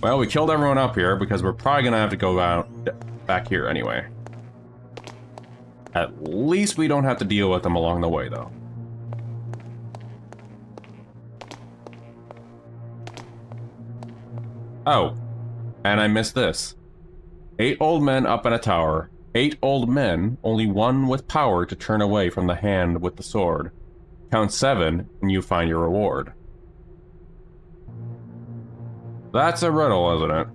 Well, we killed everyone up here because we're probably gonna have to go out back here anyway. At least we don't have to deal with them along the way, though. Oh, and I missed this. 8 old men up in a tower. 8 old men, only one with power to turn away from the hand with the sword. Count 7, and you find your reward. That's a riddle, isn't it?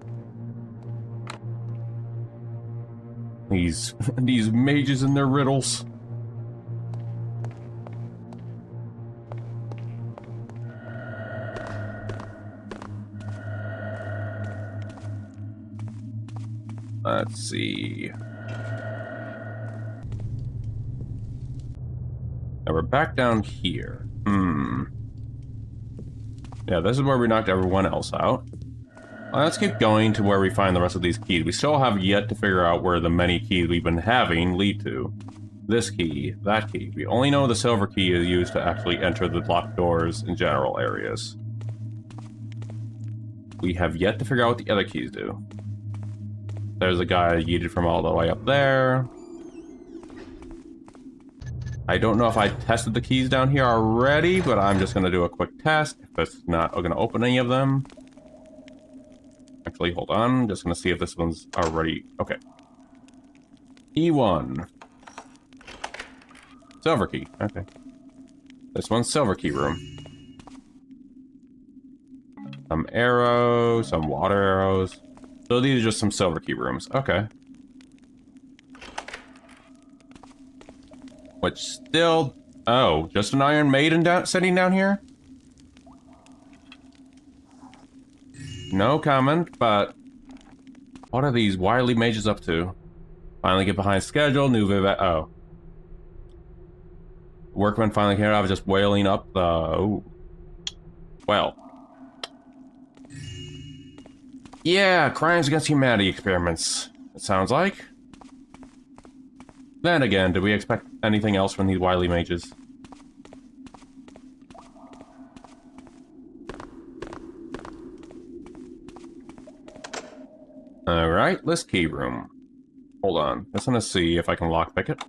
These mages and their riddles. Let's see. Now we're back down here. Yeah, this is where we knocked everyone else out. Let's keep going to where we find the rest of these keys. We still have yet to figure out where the many keys we've been having lead to. This key, that key. We only know the silver key is used to actually enter the locked doors in general areas. We have yet to figure out what the other keys do. There's a guy yeeted from all the way up there. I don't know if I tested the keys down here already, but I'm just going to do a quick test. If it's not going to open any of them. Actually, hold on. I'm just going to see if this one's already... Okay. E1. Silver key. Okay. This one's silver key room. Some arrows, some water arrows. So these are just some silver key rooms. Okay. Which still... Oh, just an Iron Maiden sitting down here? No comment, but what are these wily mages up to? Finally get behind schedule, new vivat. Oh. Workmen finally here. I was just wailing up the. Ooh. Well. Yeah, crimes against humanity experiments. It sounds like. Then again, did we expect anything else from these wily mages? Alright, this key room. Hold on. Just gonna see if I can lockpick it.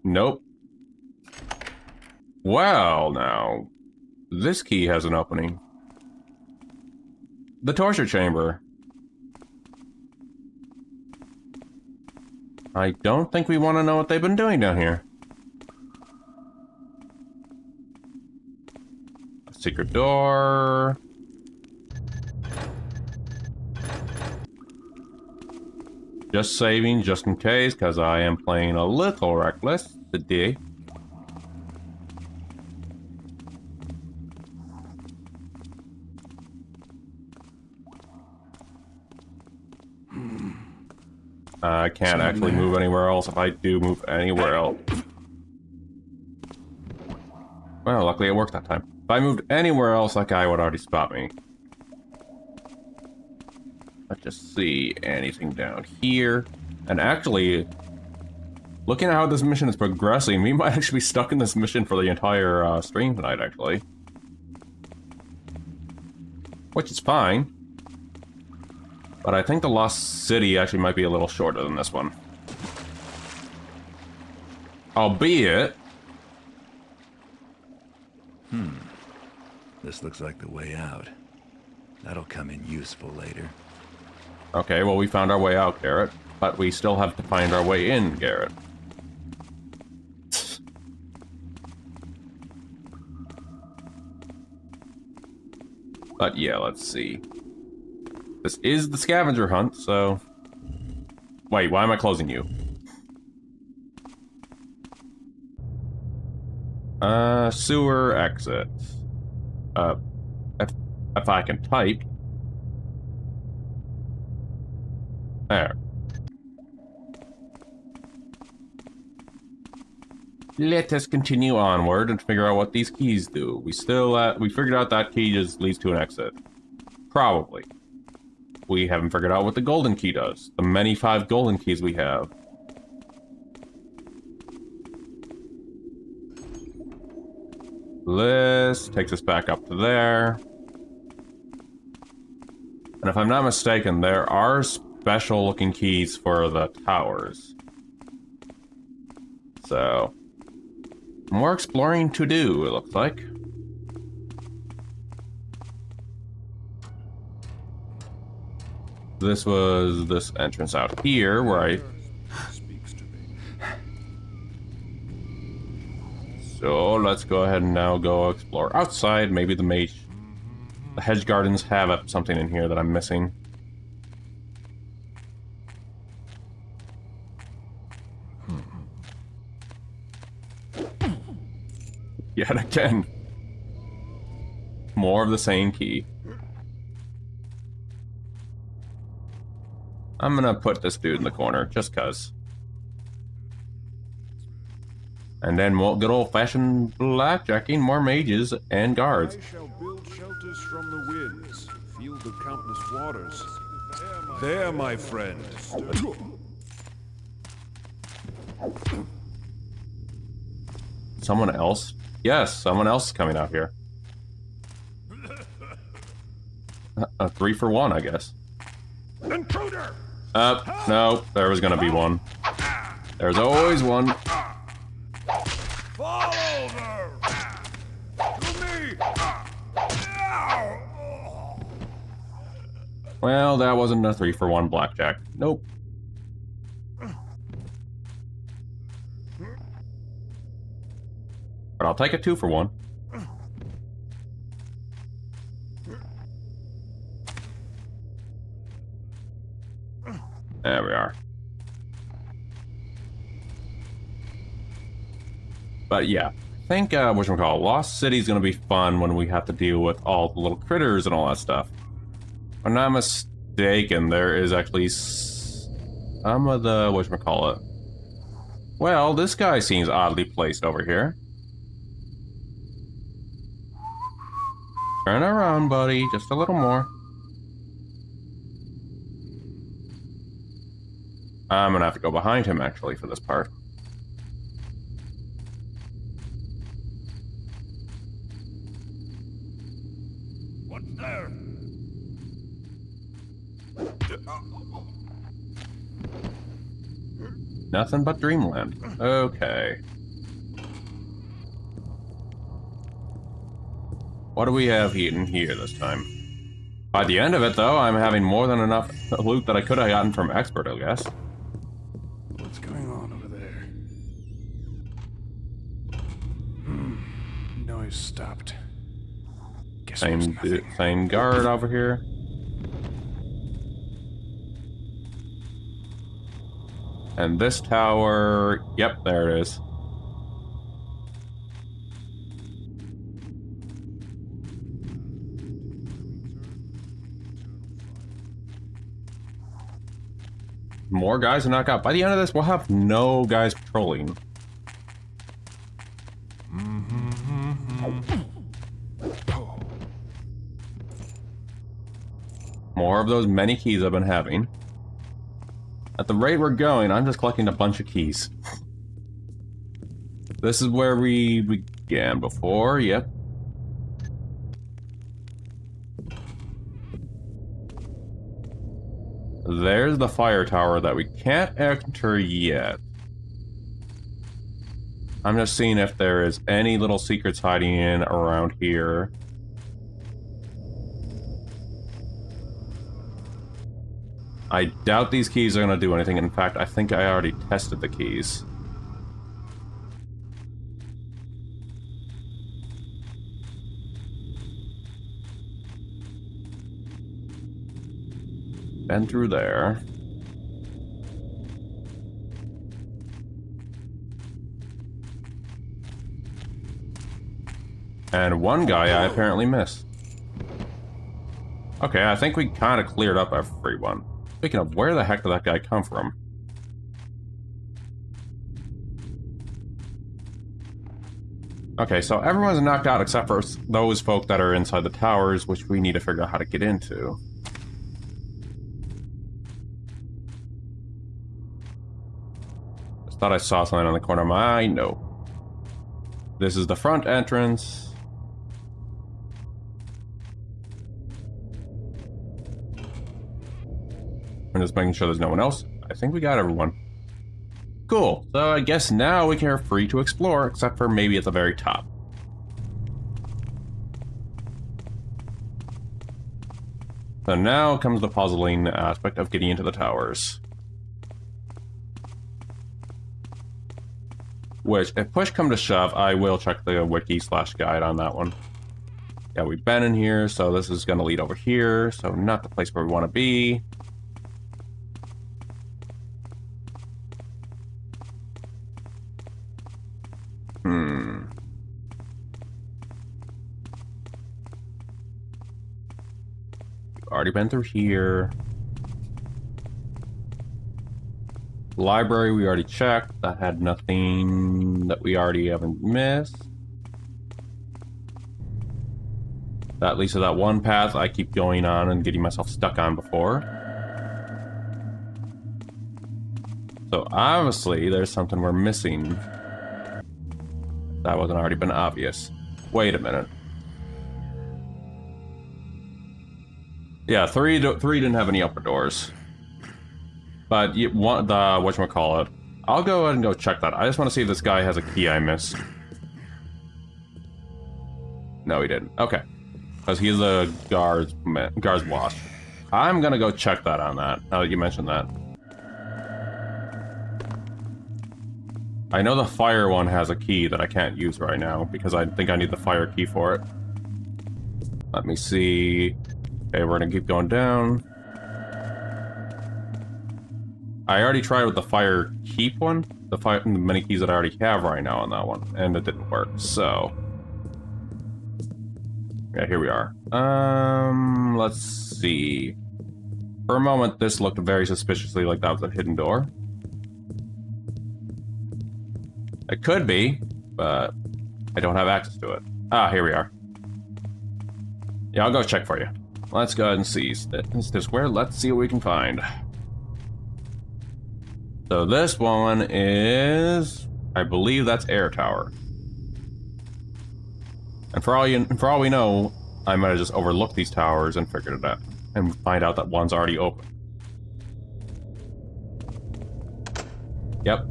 Nope. Well, now. This key has an opening. The torture chamber. I don't think we want to know what they've been doing down here. A secret door. Just saving, just in case, because I am playing a little reckless today. I can't actually move anywhere else if I do move anywhere else. Well, luckily it worked that time. If I moved anywhere else, that guy would already spot me. Let's just see anything down here. And actually, looking at how this mission is progressing, we might actually be stuck in this mission for the entire stream tonight, actually. Which is fine. But I think the Lost City actually might be a little shorter than this one. Albeit... This looks like the way out. That'll come in useful later. Okay, well we found our way out, Garrett. But we still have to find our way in, Garrett. But yeah, let's see. This is the scavenger hunt, so... Wait, why am I closing you? Sewer exit. If I can type. There. Let us continue onward and figure out what these keys do. We figured out that key just leads to an exit. Probably. We haven't figured out what the golden key does. The many 5 golden keys we have. This takes us back up to there. And if I'm not mistaken, there are special looking keys for the towers. So, more exploring to do, it looks like. This was this entrance out here where I... Speaks to me. So let's go ahead and now go explore outside. Maybe the hedge gardens have something in here that I'm missing. Yet again. More of the same key. I'm gonna put this dude in the corner, just cuz. And then more good old-fashioned blackjacking, more mages and guards. I shall build shelters from the winds, field of countless waters. There, my friend. Someone else? Yes, someone else is coming out here. A 3 for 1, I guess. Intruder! No, there was gonna be one. There's always one. Fall over! To me! Well, that wasn't a 3 for 1 blackjack. Nope. But I'll take a 2 for 1. There we are. But yeah, I think whatchamacallit, Lost City's gonna be fun when we have to deal with all the little critters and all that stuff. If I'm not mistaken, there is actually some of the whatchamacallit. Well, this guy seems oddly placed over here. Turn around, buddy. Just a little more. I'm gonna have to go behind him, actually, for this part. What's there? Nothing but dreamland. Okay. What do we have in here this time? By the end of it, though, I'm having more than enough loot that I could have gotten from Expert, I guess. What's going on over there? Noise stopped. Guess it was nothing. Same guard over here. And this tower... Yep, there it is. More guys to knock out. By the end of this, we'll have no guys patrolling. More of those many keys I've been having. At the rate we're going, I'm just collecting a bunch of keys. This is where we began before, yep. There's the fire tower that we can't enter yet. I'm just seeing if there is any little secrets hiding in around here. I doubt these keys are going to do anything. In fact, I think I already tested the keys. Been through there. And one guy I apparently missed. Okay, I think we kind of cleared up everyone. Speaking of, where the heck did that guy come from? Okay, so everyone's knocked out except for those folk that are inside the towers, which we need to figure out how to get into. Just thought I saw something on the corner of my eye. No. This is the front entrance. I'm just making sure there's no one else. I think we got everyone. Cool. So I guess now we are free to explore, except for maybe at the very top. So now comes the puzzling aspect of getting into the towers. Which, if push come to shove, I will check the wiki/guide on that one. Yeah, we've been in here, so this is going to lead over here, so not the place where we want to be. Already been through here. Library we already checked. That had nothing that we already haven't missed. That leads to that one path I keep going on and getting myself stuck on before. So obviously there's something we're missing. That wasn't already been obvious. Wait a minute. Yeah, three didn't have any upper doors. But the whatchamacallit, I'll go ahead and go check that. I just want to see if this guy has a key I missed. No, he didn't. Okay. Because he's a guard's boss. I'm gonna go check that on that, now that you mentioned that. I know the fire one has a key that I can't use right now, because I think I need the fire key for it. Let me see... Okay, we're gonna keep going down. I already tried with the fire keep one, the many keys that I already have right now on that one, and it didn't work, so... I'm Yeah, here we are. Let's see. For a moment, this looked very suspiciously like that was a hidden door. It could be, but I don't have access to it. Ah, here we are. Yeah, I'll go check for you. Let's go ahead and see. Is this where? Let's see what we can find. So this one is, I believe that's Air Tower. And for all we know, I might have just overlooked these towers and figured it out, and find out that one's already open. Yep.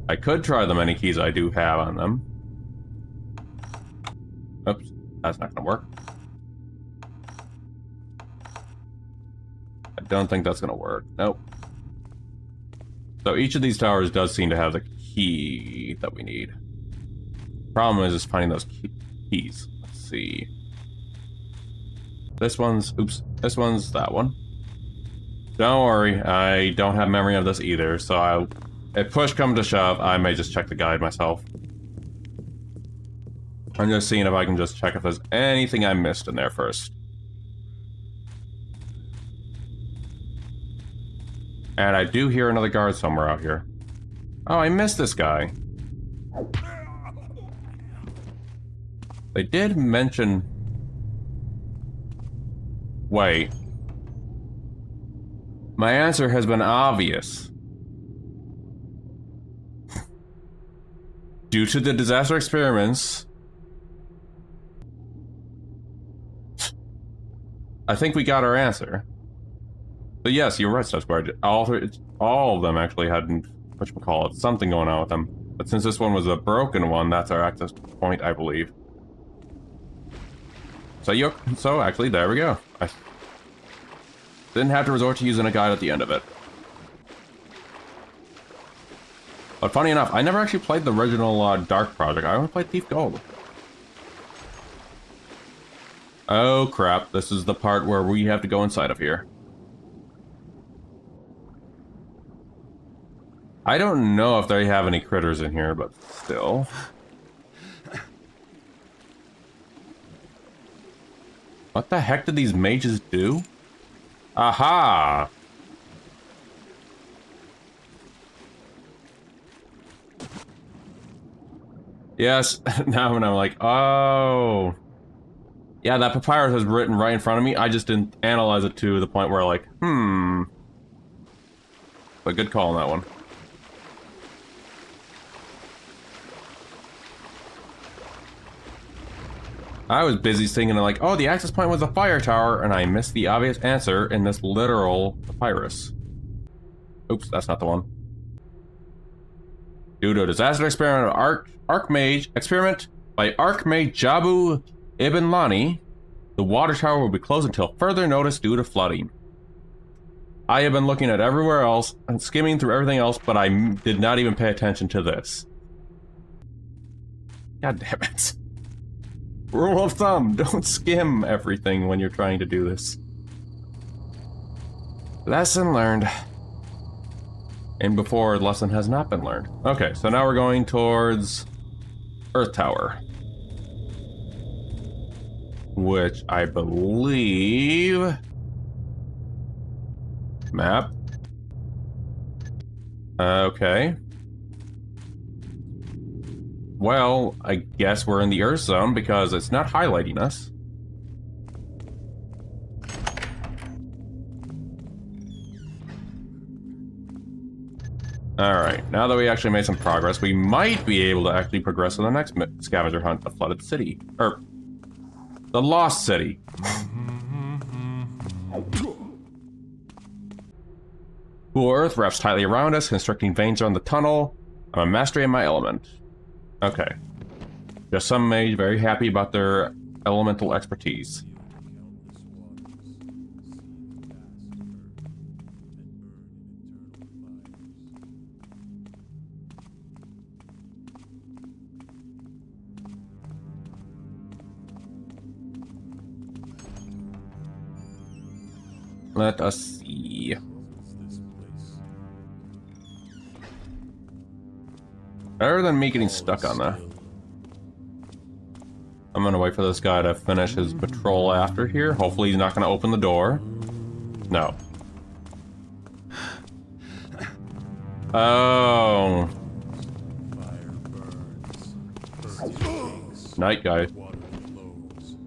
I could try the many keys I do have on them. Oops, that's not gonna work. I don't think that's gonna work. Nope. So each of these towers does seem to have the key that we need. Problem is finding those keys. Let's see. This one's, oops, this one's that one. Don't worry, I don't have memory of this either, so if push comes to shove, I may just check the guide myself. I'm just seeing if I can just check if there's anything I missed in there first. And I do hear another guard somewhere out here. Oh, I missed this guy. They did mention... Wait. My answer has been obvious. Due to the disaster experiments... I think we got our answer. But yes, you're right, Squad. All of them actually had, whatchamacallit, something going on with them. But since this one was a broken one, that's our access point, I believe. So actually, there we go. I didn't have to resort to using a guide at the end of it. But funny enough, I never actually played the original Dark Project. I only played Thief Gold. Oh crap, this is the part where we have to go inside of here. I don't know if they have any critters in here, but still. What the heck did these mages do? Aha! Yes, now I'm like, oh. Yeah, that papyrus was written right in front of me. I just didn't analyze it to the point where like, But good call on that one. I was busy thinking like, oh, the access point was a fire tower, and I missed the obvious answer in this literal papyrus. Oops, that's not the one. Due to a disaster experiment by Archmage Jabu Ibn Lani, the water tower will be closed until further notice due to flooding. I have been looking at everywhere else and skimming through everything else, but I did not even pay attention to this. God damn it. Rule of thumb, don't skim everything when you're trying to do this. Lesson learned. And before, lesson has not been learned. Okay, so now we're going towards Earth Tower. Which I believe... Map. Okay. Well, I guess we're in the Earth Zone because it's not highlighting us. Alright, now that we actually made some progress, we might be able to actually progress to the next scavenger hunt, the Flooded City. Or, the Lost City. Cool Earth wraps tightly around us, constricting veins around the tunnel. I'm a mastery in my element. Okay. Just some mage very happy about their elemental expertise. Let us see. Better than me getting stuck on that. I'm gonna wait for this guy to finish his patrol after here. Hopefully he's not gonna open the door. No. Oh. Fire burns. Thirsty shakes. Night guy. Water flows.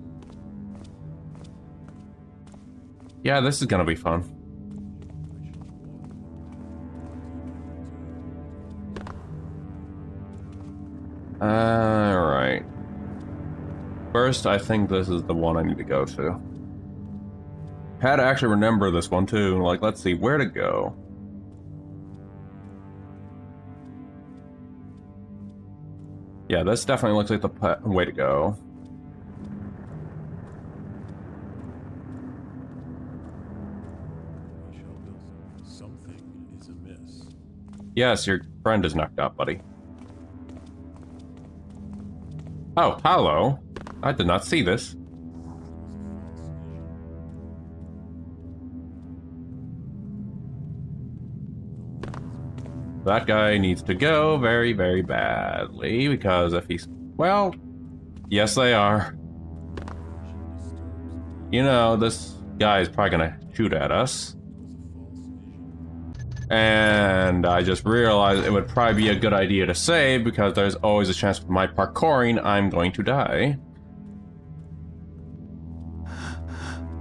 Yeah, this is gonna be fun. Alright. First, I think this is the one I need to go to. Had to actually remember this one too. Like, let's see, where to go. Yeah, this definitely looks like the way to go. Something is amiss. Yes, your friend is knocked out, buddy. Oh, hello. I did not see this. That guy needs to go very, very badly, because if he's... Well, yes they are. You know, this guy is probably gonna shoot at us. And I just realized it would probably be a good idea to save, because there's always a chance with my parkouring I'm going to die.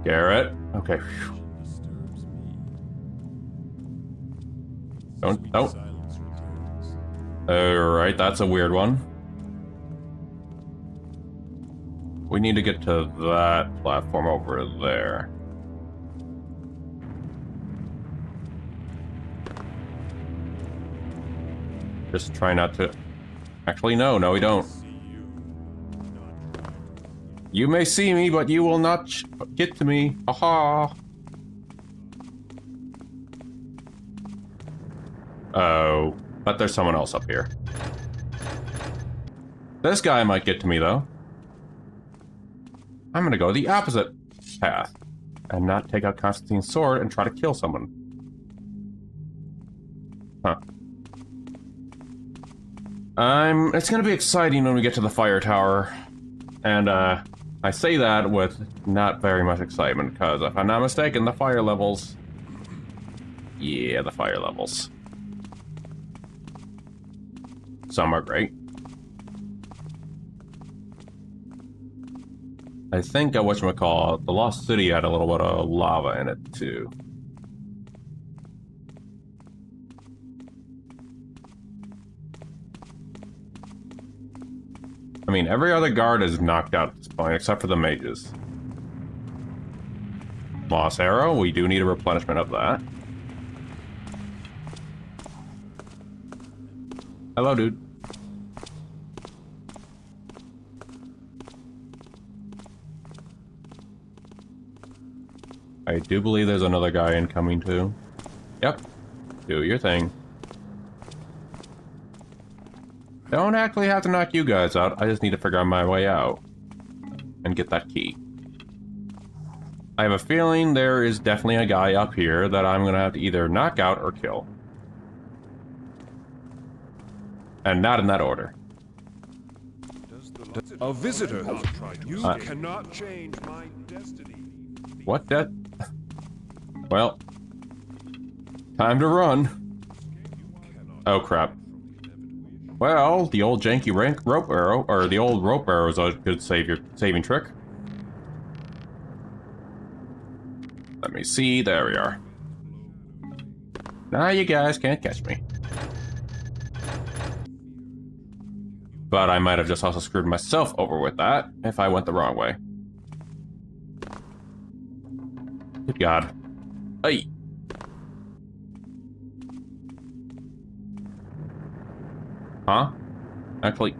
Garrett. Okay. Don't. Alright, that's a weird one. We need to get to that platform over there. Just try not to... Actually, no, we don't. You may see me, but you will not get to me. Aha! Oh, but there's someone else up here. This guy might get to me, though. I'm gonna go the opposite path. And not take out Constantine's sword and try to kill someone. Huh. It's gonna be exciting when we get to the fire tower. And, I say that with not very much excitement, because if I'm not mistaken, the fire levels... Yeah, the fire levels. Some are great. I think, whatchamacallit, the Lost City had a little bit of lava in it, too. I mean, every other guard is knocked out at this point, except for the mages. Moss arrow, we do need a replenishment of that. Hello, dude. I do believe there's another guy incoming, too. Yep. Do your thing. Don't actually have to knock you guys out, I just need to figure out my way out. And get that key. I have a feeling there is definitely a guy up here that I'm gonna have to either knock out or kill. And not in that order. A visitor has tried. You cannot change my destiny. What that? Well, time to run. Oh crap. Well, the old janky rope arrow, or the old rope arrow is a good saving trick. Let me see, there we are. Now you guys can't catch me. But I might have just also screwed myself over with that if I went the wrong way. Good God. Hey. Huh? Actually,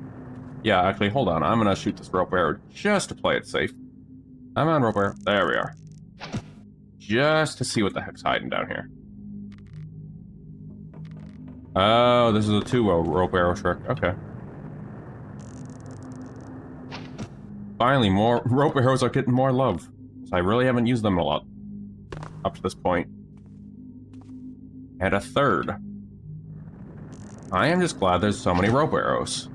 yeah, actually, hold on. I'm gonna shoot this rope arrow just to play it safe. I'm on rope arrow. There we are. Just to see what the heck's hiding down here. Oh, this is a rope arrow trick. Okay. Finally, more rope arrows are getting more love. So I really haven't used them a lot up to this point. And a third. I am just glad there's so many rope arrows.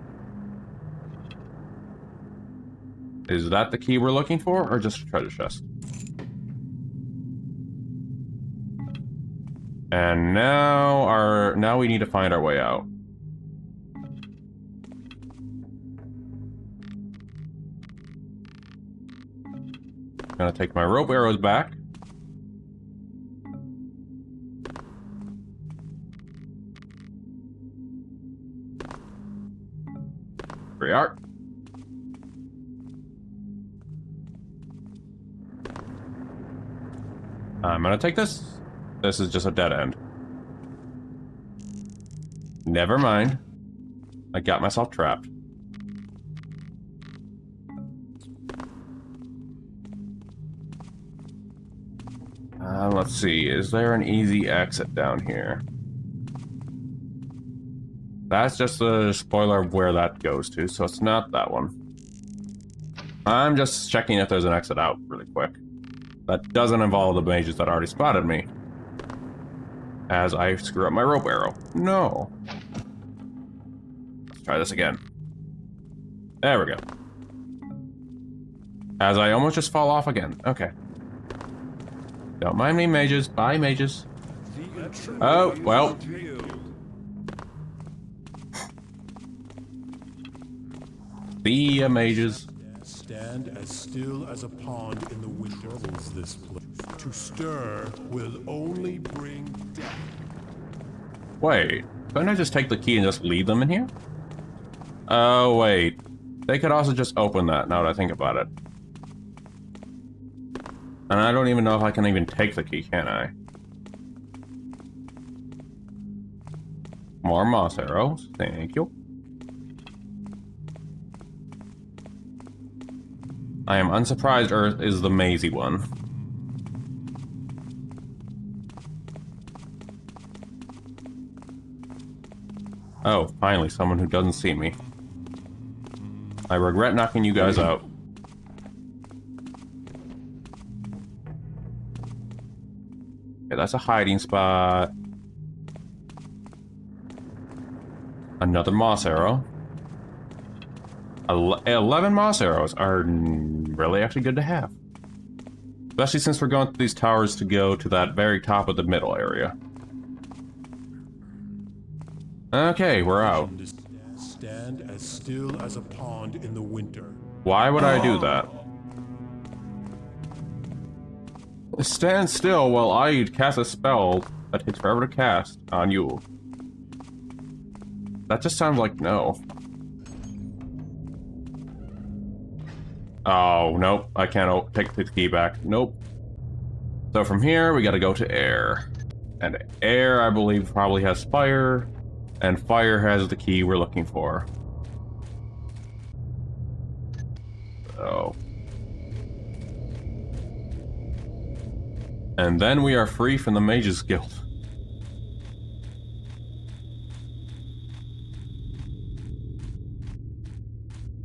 Is that the key we're looking for, or just a treasure chest? And now we need to find our way out. Gonna take my rope arrows back. Here we are. I'm gonna take this. This is just a dead end. Never mind. I got myself trapped. Let's see. Is there an easy exit down here? That's just a spoiler of where that goes to, so it's not that one. I'm just checking if there's an exit out really quick. That doesn't involve the mages that already spotted me. As I screw up my rope arrow. No. Let's try this again. There we go. As I almost just fall off again. Okay. Don't mind me, mages. Bye, mages. Oh, well. See ya, mages. Stand as still as a pond in the wind. Troubles this place. To stir will only bring death. Wait, couldn't I just take the key and just leave them in here? Oh, wait. They could also just open that, now that I think about it. And I don't even know if I can even take the key, can I? More moss arrows, thank you. I am unsurprised Earth is the mazy one. Oh, finally, someone who doesn't see me. I regret knocking you guys out. Okay, that's a hiding spot. Another moss arrow. 11 moss arrows are really actually good to have. Especially since we're going through these towers to go to that very top of the middle area. Okay, we're out. Stand as still as a pond in the winter. Why would I do that? Stand still while I cast a spell that takes forever to cast on you. That just sounds like no. Oh, nope. I can't take the key back. Nope. So from here, we gotta go to air. And air, I believe, probably has fire. And fire has the key we're looking for. Oh. And then we are free from the Mages Guild.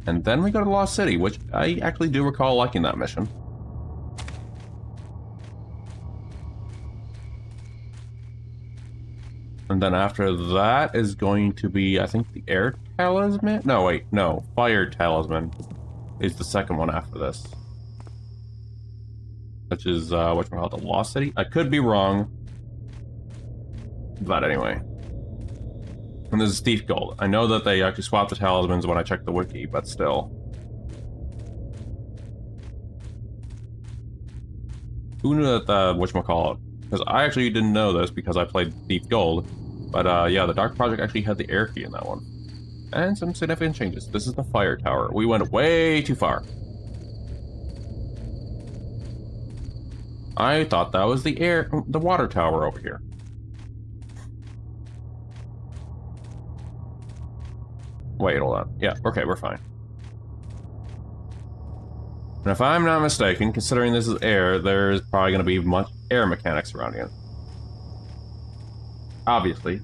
And then we go to Lost City, which I actually do recall liking that mission. And then after that is going to be, I think, the Air Talisman? No, wait, no. Fire Talisman is the second one after this. Which is, whatchamacallit, the Lost City? I could be wrong. But anyway. And this is Thief Gold. I know that they actually swapped the talismans when I checked the wiki, but still. Who knew that, whatchamacallit? Because I actually didn't know this because I played Thief Gold. But, yeah, the Dark Project actually had the air key in that one. And some significant changes. This is the fire tower. We went way too far. I thought that was the water tower over here. Wait, hold on. Yeah, okay, we're fine. And if I'm not mistaken, considering this is air, there's probably going to be much air mechanics surrounding it. Obviously.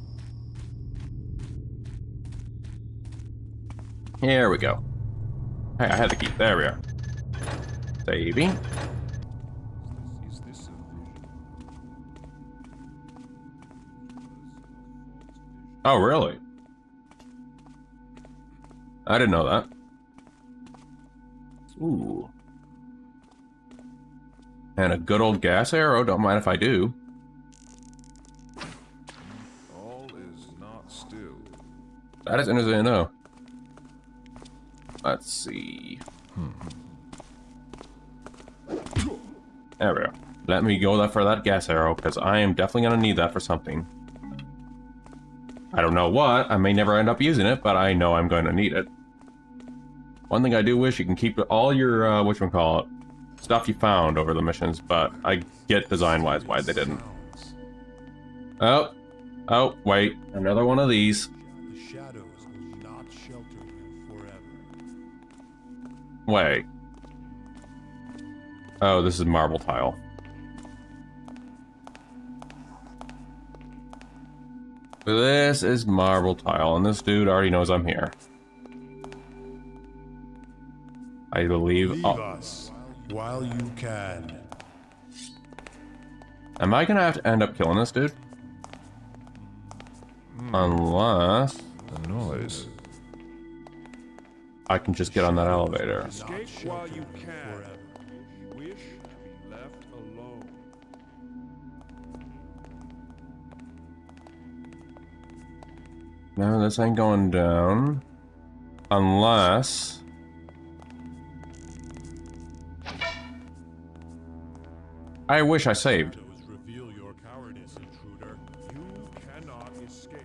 Here we go. Hey, I had the key. There we are. Saving. Is this a vision? Oh, really? I didn't know that. Ooh. And a good old gas arrow, don't mind if I do. All is not still. That is interesting to know. Let's see. There we go. Let me go for that gas arrow, because I am definitely going to need that for something. I don't know what, I may never end up using it, but I know I'm going to need it. One thing I do wish, you can keep all your, whatchamacallit, stuff you found over the missions, but I get design-wise why they didn't. Oh, wait, another one of these. The shadows will not shelter you forever. Wait. Oh, this is marble tile. This is marble tile, and this dude already knows I'm here. I believe... Leave us while you can. Am I gonna have to end up killing this dude? Unless... The noise. I can just get on that elevator. Escape while you can. You wish to be left alone. No, this ain't going down. Unless... I wish I saved. Reveal your cowardice, intruder. You cannot escape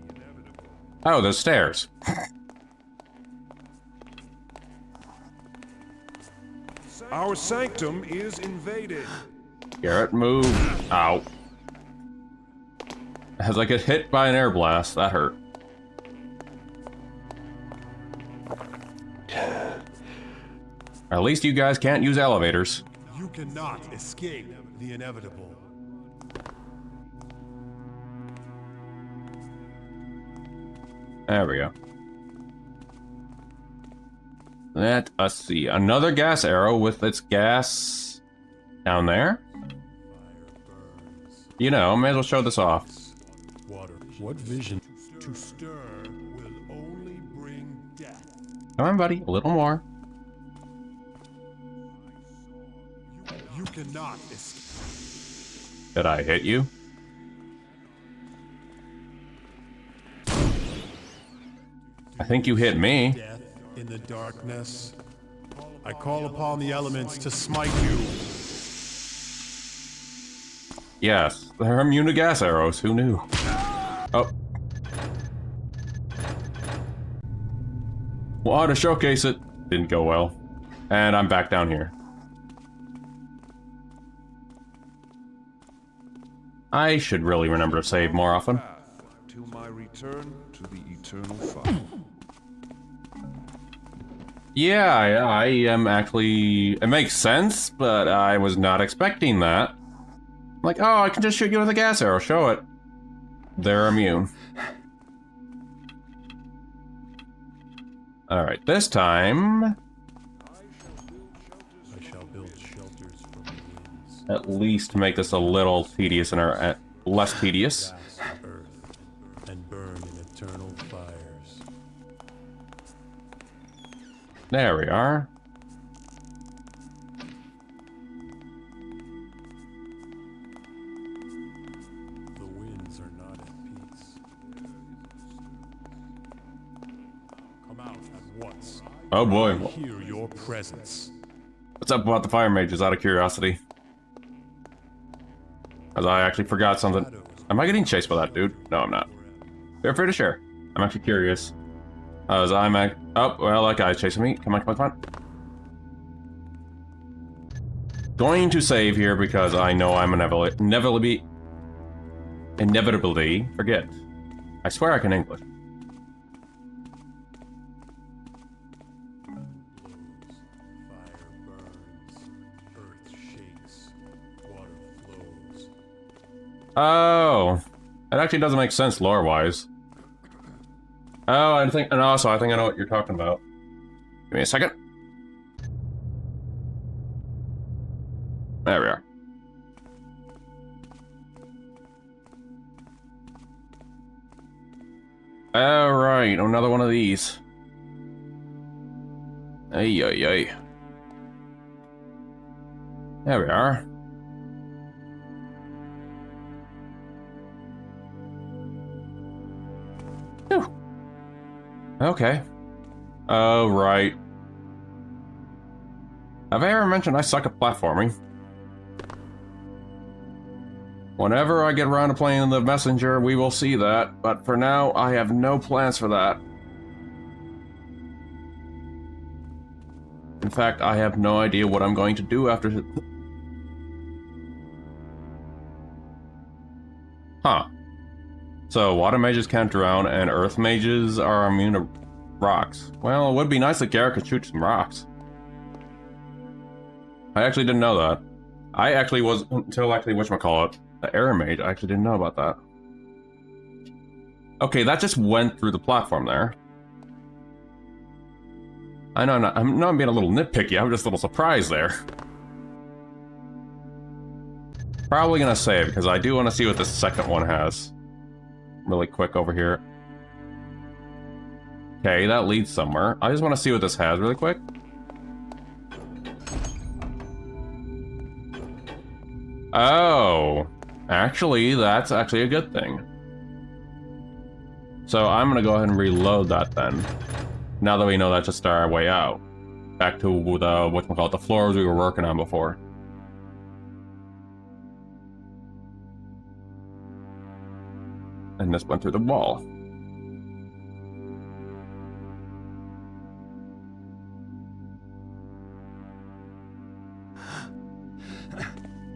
the inevitable. Oh, there's stairs. Our sanctum is invaded. Garrett, move. Ow. As I get hit by an air blast, that hurt. At least you guys can't use elevators. You cannot escape the inevitable. There we go. Let us see. Another gas arrow with its gas down there. You know, may as well show this off. Water. What vision? To stir will only bring death. Come on, buddy. A little more. You cannot escape. Did I hit you? I think you hit me. Death in the darkness. I call upon the elements to smite you. Yes, they're immune to gas arrows. Who knew? Oh. Well, to showcase it, didn't go well. And I'm back down here. I should really remember to save more often. Till my return to the eternal fire. Yeah, I am actually... It makes sense, but I was not expecting that. Like, oh, I can just shoot you with a gas arrow. Show it. They're immune. Alright, this time... I shall build shelters from the winds. At least make this a little tedious and less tedious. Gas the earth and burn in eternal fires. There we are. The winds are not at peace. Come out at once. Oh boy. I hear your presence. What's up about the fire mages, out of curiosity? As I actually forgot something. Am I getting chased by that dude? No, I'm not. Feel free to share. I'm actually curious. As I'm oh, well, that guy's chasing me. Come on, come on, come on. Going to save here because I know I'm inevitably forget. I swear I can English. Fire burns, earth shakes, water flows. Oh, it actually doesn't make sense lore-wise. Oh, I think, and also I think I know what you're talking about. Give me a second. There we are. Alright, another one of these. Ay, ay, ay. There we are. Whew. Okay. Oh, right. Have I ever mentioned I suck at platforming? Whenever I get around to playing the Messenger, we will see that, but for now, I have no plans for that. In fact, I have no idea what I'm going to do after... Huh. So, water mages can't drown, and earth mages are immune to rocks. Well, it would be nice if Garrett could shoot some rocks. I actually didn't know that. I actually was, until actually, whatchamacallit, the air mage, I actually didn't know about that. Okay, that just went through the platform there. I know I'm being a little nitpicky, I'm just a little surprised there. Probably gonna save, because I do want to see what the second one has. Really quick over here. Okay, that leads somewhere. I just want to see what this has really quick. Oh, actually, that's actually a good thing. So I'm gonna go ahead and reload that then. Now that we know that's just our way out. Back to the, whatchamacallit, the floors we were working on before. And this went through the wall.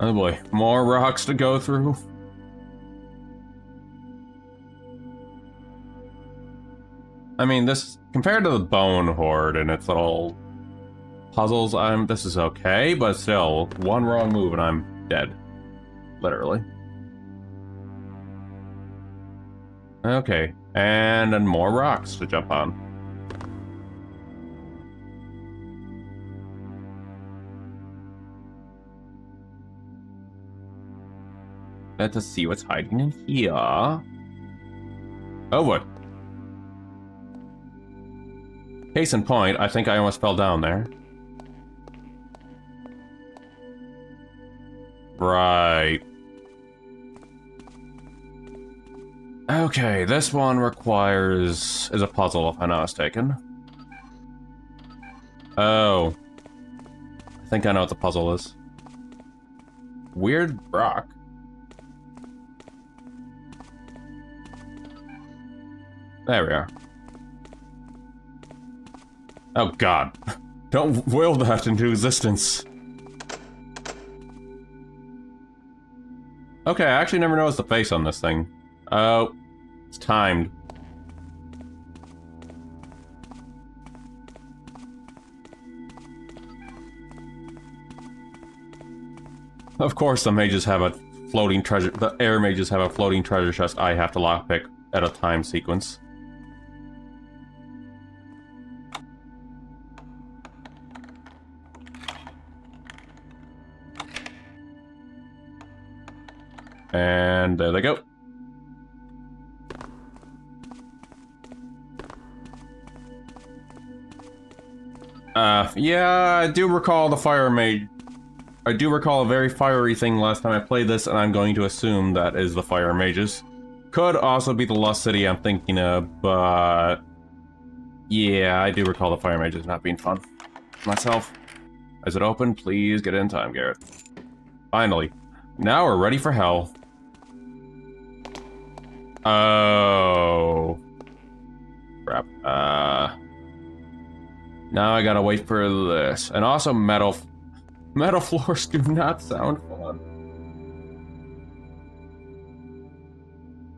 Oh boy, more rocks to go through. I mean, this, compared to the Bone Horde and its little puzzles, this is okay, but still, one wrong move and I'm dead. Literally. Okay, and then more rocks to jump on. Let's see what's hiding in here. Oh, what? Case in point, I think I almost fell down there. Right. Okay, this one is a puzzle, if I'm not mistaken. Oh. I think I know what the puzzle is. Weird rock. There we are. Oh god. Don't will that into existence. Okay, I actually never noticed the face on this thing. Oh, it's timed. Of course the mages have a floating treasure, the air mages have a floating treasure chest I have to lockpick at a time sequence. And there they go. Yeah, I do recall the fire mage. I do recall a very fiery thing last time I played this, and I'm going to assume that is the fire mages. Could also be the Lost City I'm thinking of, but... yeah, I do recall the fire mages not being fun. Myself. Is it open? Please get in time, Garrett. Finally. Now we're ready for hell. Oh. Crap. Now I gotta wait for this. And also metal floors do not sound fun.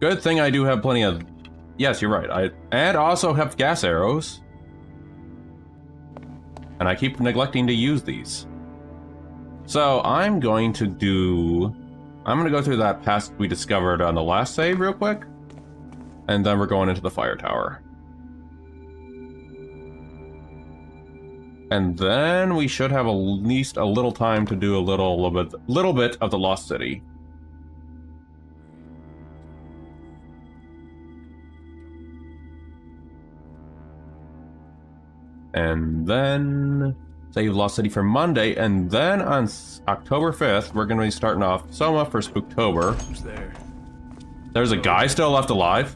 Good thing I do have plenty of... yes, you're right. And also have gas arrows. And I keep neglecting to use these. So I'm going to go through that path we discovered on the last save real quick. And then we're going into the fire tower. And then we should have at least a little time to do a little bit of the Lost City. And then save Lost City for Monday, and then on October 5th, we're going to be starting off Soma for Spooktober. Who's there? There's a guy still left alive.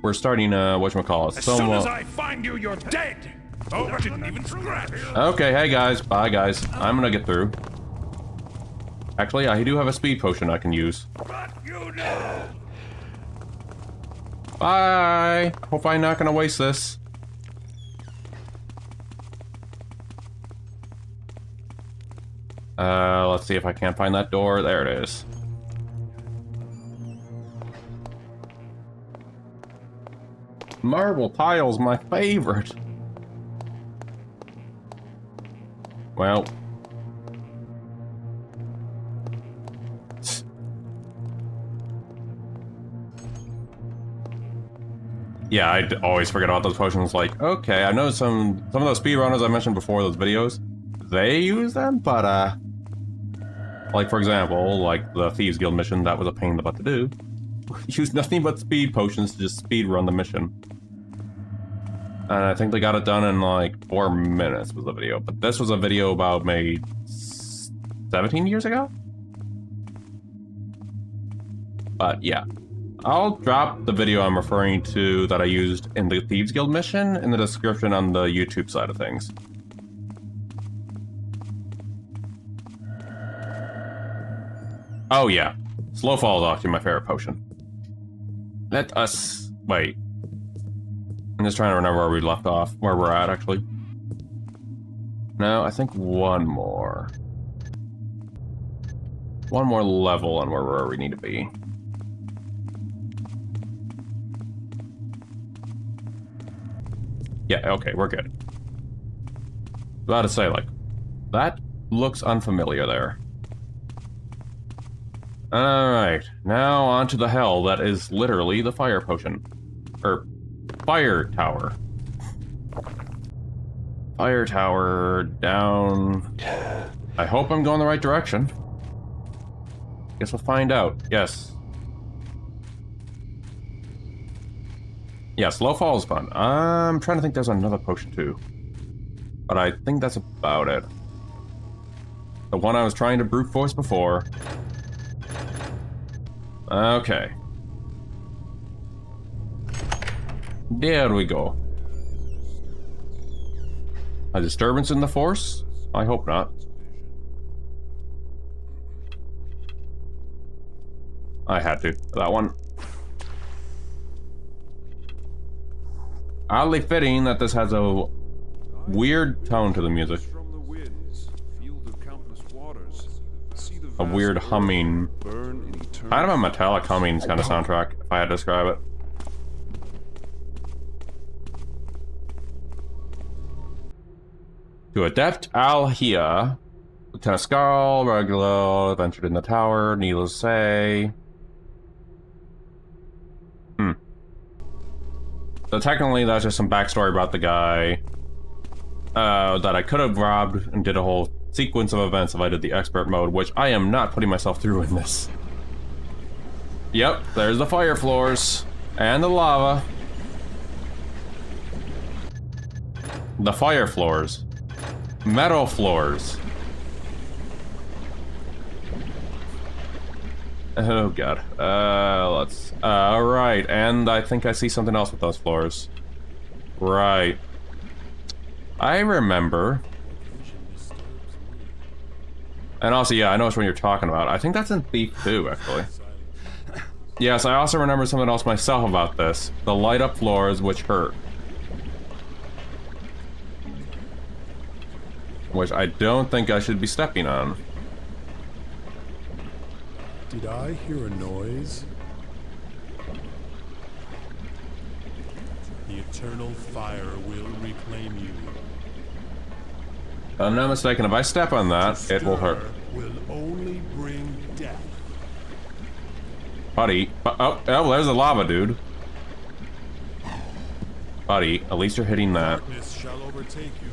We're starting, whatchamacallit, As soon as Soma. I find you, you're dead! Oh, I didn't even scratch! Okay, hey guys, bye guys. I'm gonna get through. Actually, I do have a speed potion I can use. But you know! Bye! Hope I'm not gonna waste this. Let's see if I can't find that door. There it is. Marble tiles, my favorite. Well. Yeah, I always forget about those potions. Like, okay, I know some of those speedrunners I mentioned before, those videos, they use them, but like for example, like the Thieves Guild mission, that was a pain in the butt to do. Use nothing but speed potions to just speed run the mission. And I think they got it done in like 4 minutes was the video. But this was a video about made 17 years ago? But yeah. I'll drop the video I'm referring to that I used in the Thieves Guild mission in the description on the YouTube side of things. Oh yeah. Slow Fall is actually my favorite potion. Let us... wait. I'm just trying to remember where we left off, where we're at, actually. No, I think one more. One more level on where we need to be. Yeah, okay, we're good. About to say, like, that looks unfamiliar there. Alright, now on to the hell that is literally the fire potion. Or, fire tower. Fire tower, down... I hope I'm going the right direction. Guess we'll find out. Yes. Yeah, slow fall is fun. I'm trying to think there's another potion too. But I think that's about it. The one I was trying to brute force before. Okay. There we go. A disturbance in the force? I hope not. I had to. That one. Oddly fitting that this has a weird tone to the music. From the winds, field of countless waters, see the A weird vast humming. burn in eternal Kind of a metallic humming kind of soundtrack, if I had to describe it. To Adept Al-Hia, Lieutenant Scarl, Regulo, ventured in the tower, needless to say. So technically that's just some backstory about the guy that I could have robbed and did a whole sequence of events if I did the expert mode, which I am not putting myself through in this. Yep, there's the fire floors and the lava. The fire floors. Metal floors. Oh god. Let's... Alright, and I think I see something else with those floors. Right. I remember. And also, yeah, I know which one you're talking about. I think that's in Thief 2, actually. Yes, I also remember something else myself about this. The light up floors, which hurt. Which I don't think I should be stepping on. Did I hear a noise? The eternal fire will reclaim you. If I'm not mistaken, if I step on that, it will hurt. Will only bring death. Buddy. Oh, there's the lava, dude. Buddy, at least you're hitting that. Darkness shall overtake you.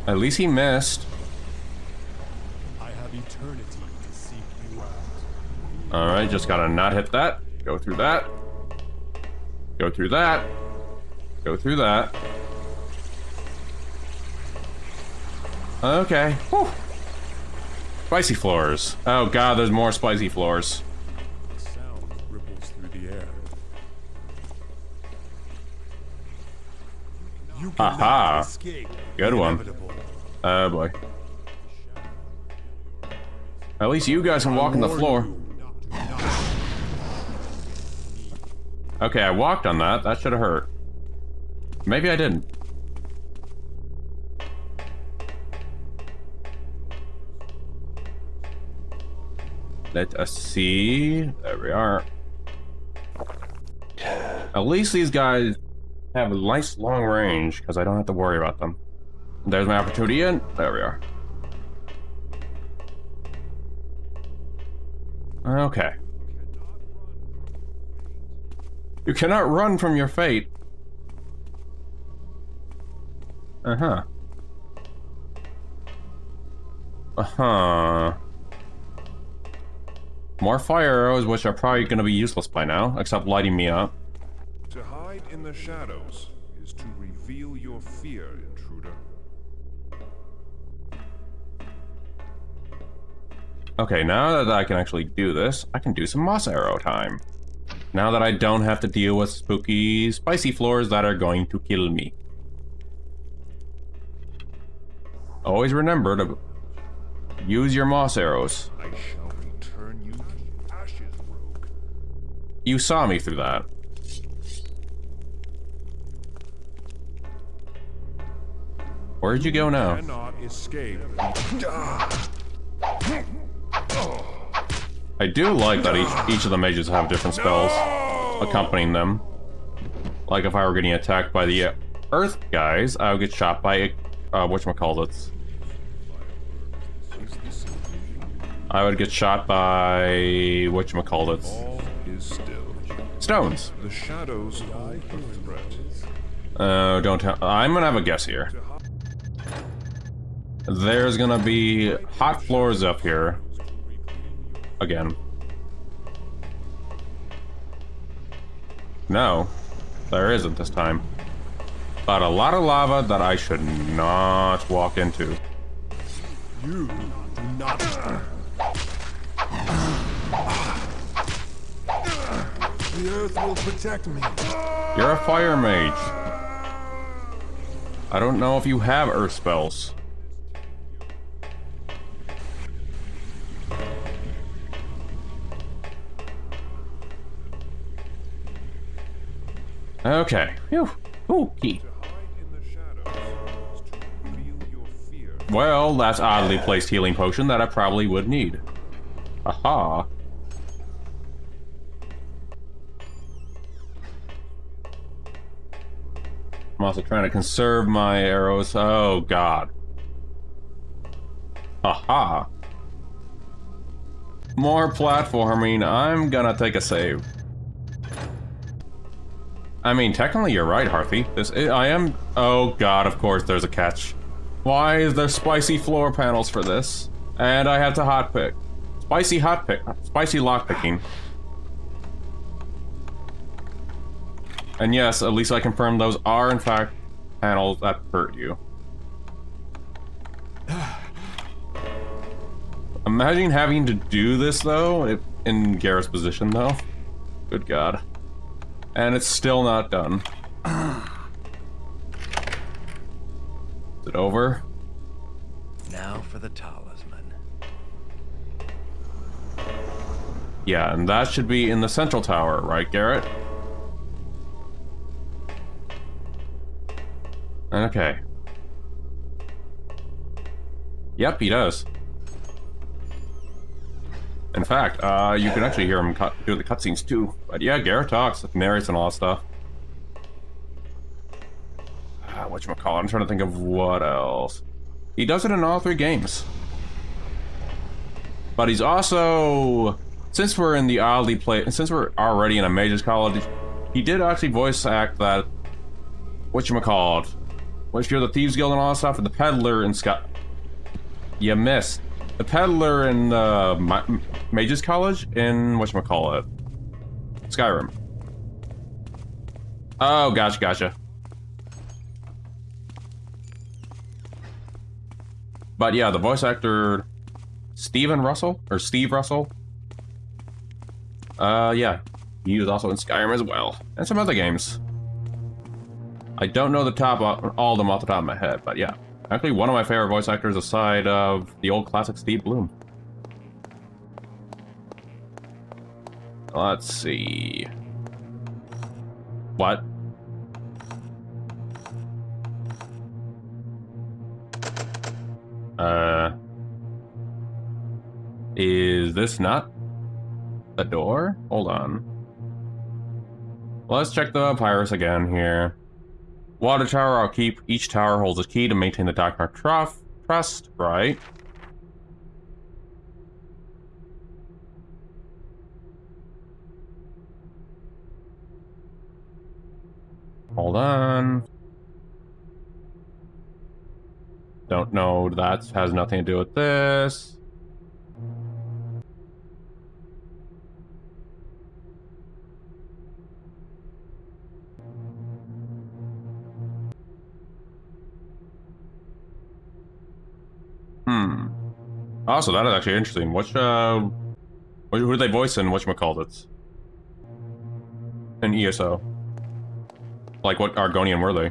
At least he missed. I have eternity to seek you out. Alright, just gotta not hit that. Go through that. Go through that. Go through that. Okay. Whew. Spicy floors. Oh god, there's more spicy floors. The sound ripples through the air. You Aha. cannot escape Good the one. inevitable. Oh boy. At least you guys can walk on the floor. Okay, I walked on that. That should have hurt. Maybe I didn't. Let us see. There we are. At least these guys have a nice long range, because I don't have to worry about them. There's my opportunity in. There we are. Okay. You cannot run from your fate. Uh-huh. Uh-huh. More fire arrows, which are probably going to be useless by now, except lighting me up. To hide in the shadows is to reveal your fear, intruder. Okay, now that I can actually do this, I can do some moss arrow time. Now that I don't have to deal with spooky, spicy floors that are going to kill me. Always remember to use your moss arrows. I shall return you to ashes, rogue. You saw me through that. Where'd you go now? Cannot escape. I do like that each of the mages have different spells accompanying them. Like if I were getting attacked by the earth guys, I would get shot by whatchamacallit. I would get shot by whatchamacallit. All is still. Stones. The shadows hold the threat. Don't tell. I'm gonna have a guess here. There's gonna be hot floors up here. Again. No, there isn't this time. But a lot of lava that I should not walk into. You do not. The earth will protect me. You're a fire mage. I don't know if you have earth spells. Okay. Phew. Ooh, key. To hide in the shadows is to reveal your fear. Well, that's oddly placed healing potion that I probably would need. Aha. I'm also trying to conserve my arrows. Oh, God. Aha. More platforming. I'm gonna take a save. I mean, technically you're right, Harthy. I am... Oh, God, of course there's a catch. Why is there spicy floor panels for this? And I have to hotpick. Spicy hotpick. Spicy lockpicking. And yes, at least I confirmed those are, in fact, panels that hurt you. Imagine having to do this, though, in Garrett's position, though. Good God. And it's still not done. Is it over? Now for the talisman. Yeah, and that should be in the central tower, right, Garrett? Okay. Yep, he does. In fact, you can actually hear him do the cutscenes too. But yeah, Garrett talks, narrates and all that stuff. Whatchamacallit, I'm trying to think of what else. He does it in all 3 games. But he's also... Since we're in the since we're already in a Mage's College, he did actually voice act that... Whatchamacallit. Which you're the Thieves Guild and all that stuff, and the Peddler in Scott. You missed. a peddler in Mages College in whatchamacallit? Skyrim. Oh, gotcha. But yeah, the voice actor Steve Russell. Yeah, he was also in Skyrim as well, and some other games. I don't know all of them off the top of my head, but yeah. Actually, one of my favorite voice actors aside of the old classic Steve Bloom. Let's see. What? Is this not the door? Hold on. Let's check the papyrus again here. Water tower I'll keep. Each tower holds a key to maintain the Dark Trust, right? Hold on. Don't know, that has nothing to do with this. Also, that is actually interesting. Who do they voice in whatchamacallit? In ESO. Like, what Argonian were they?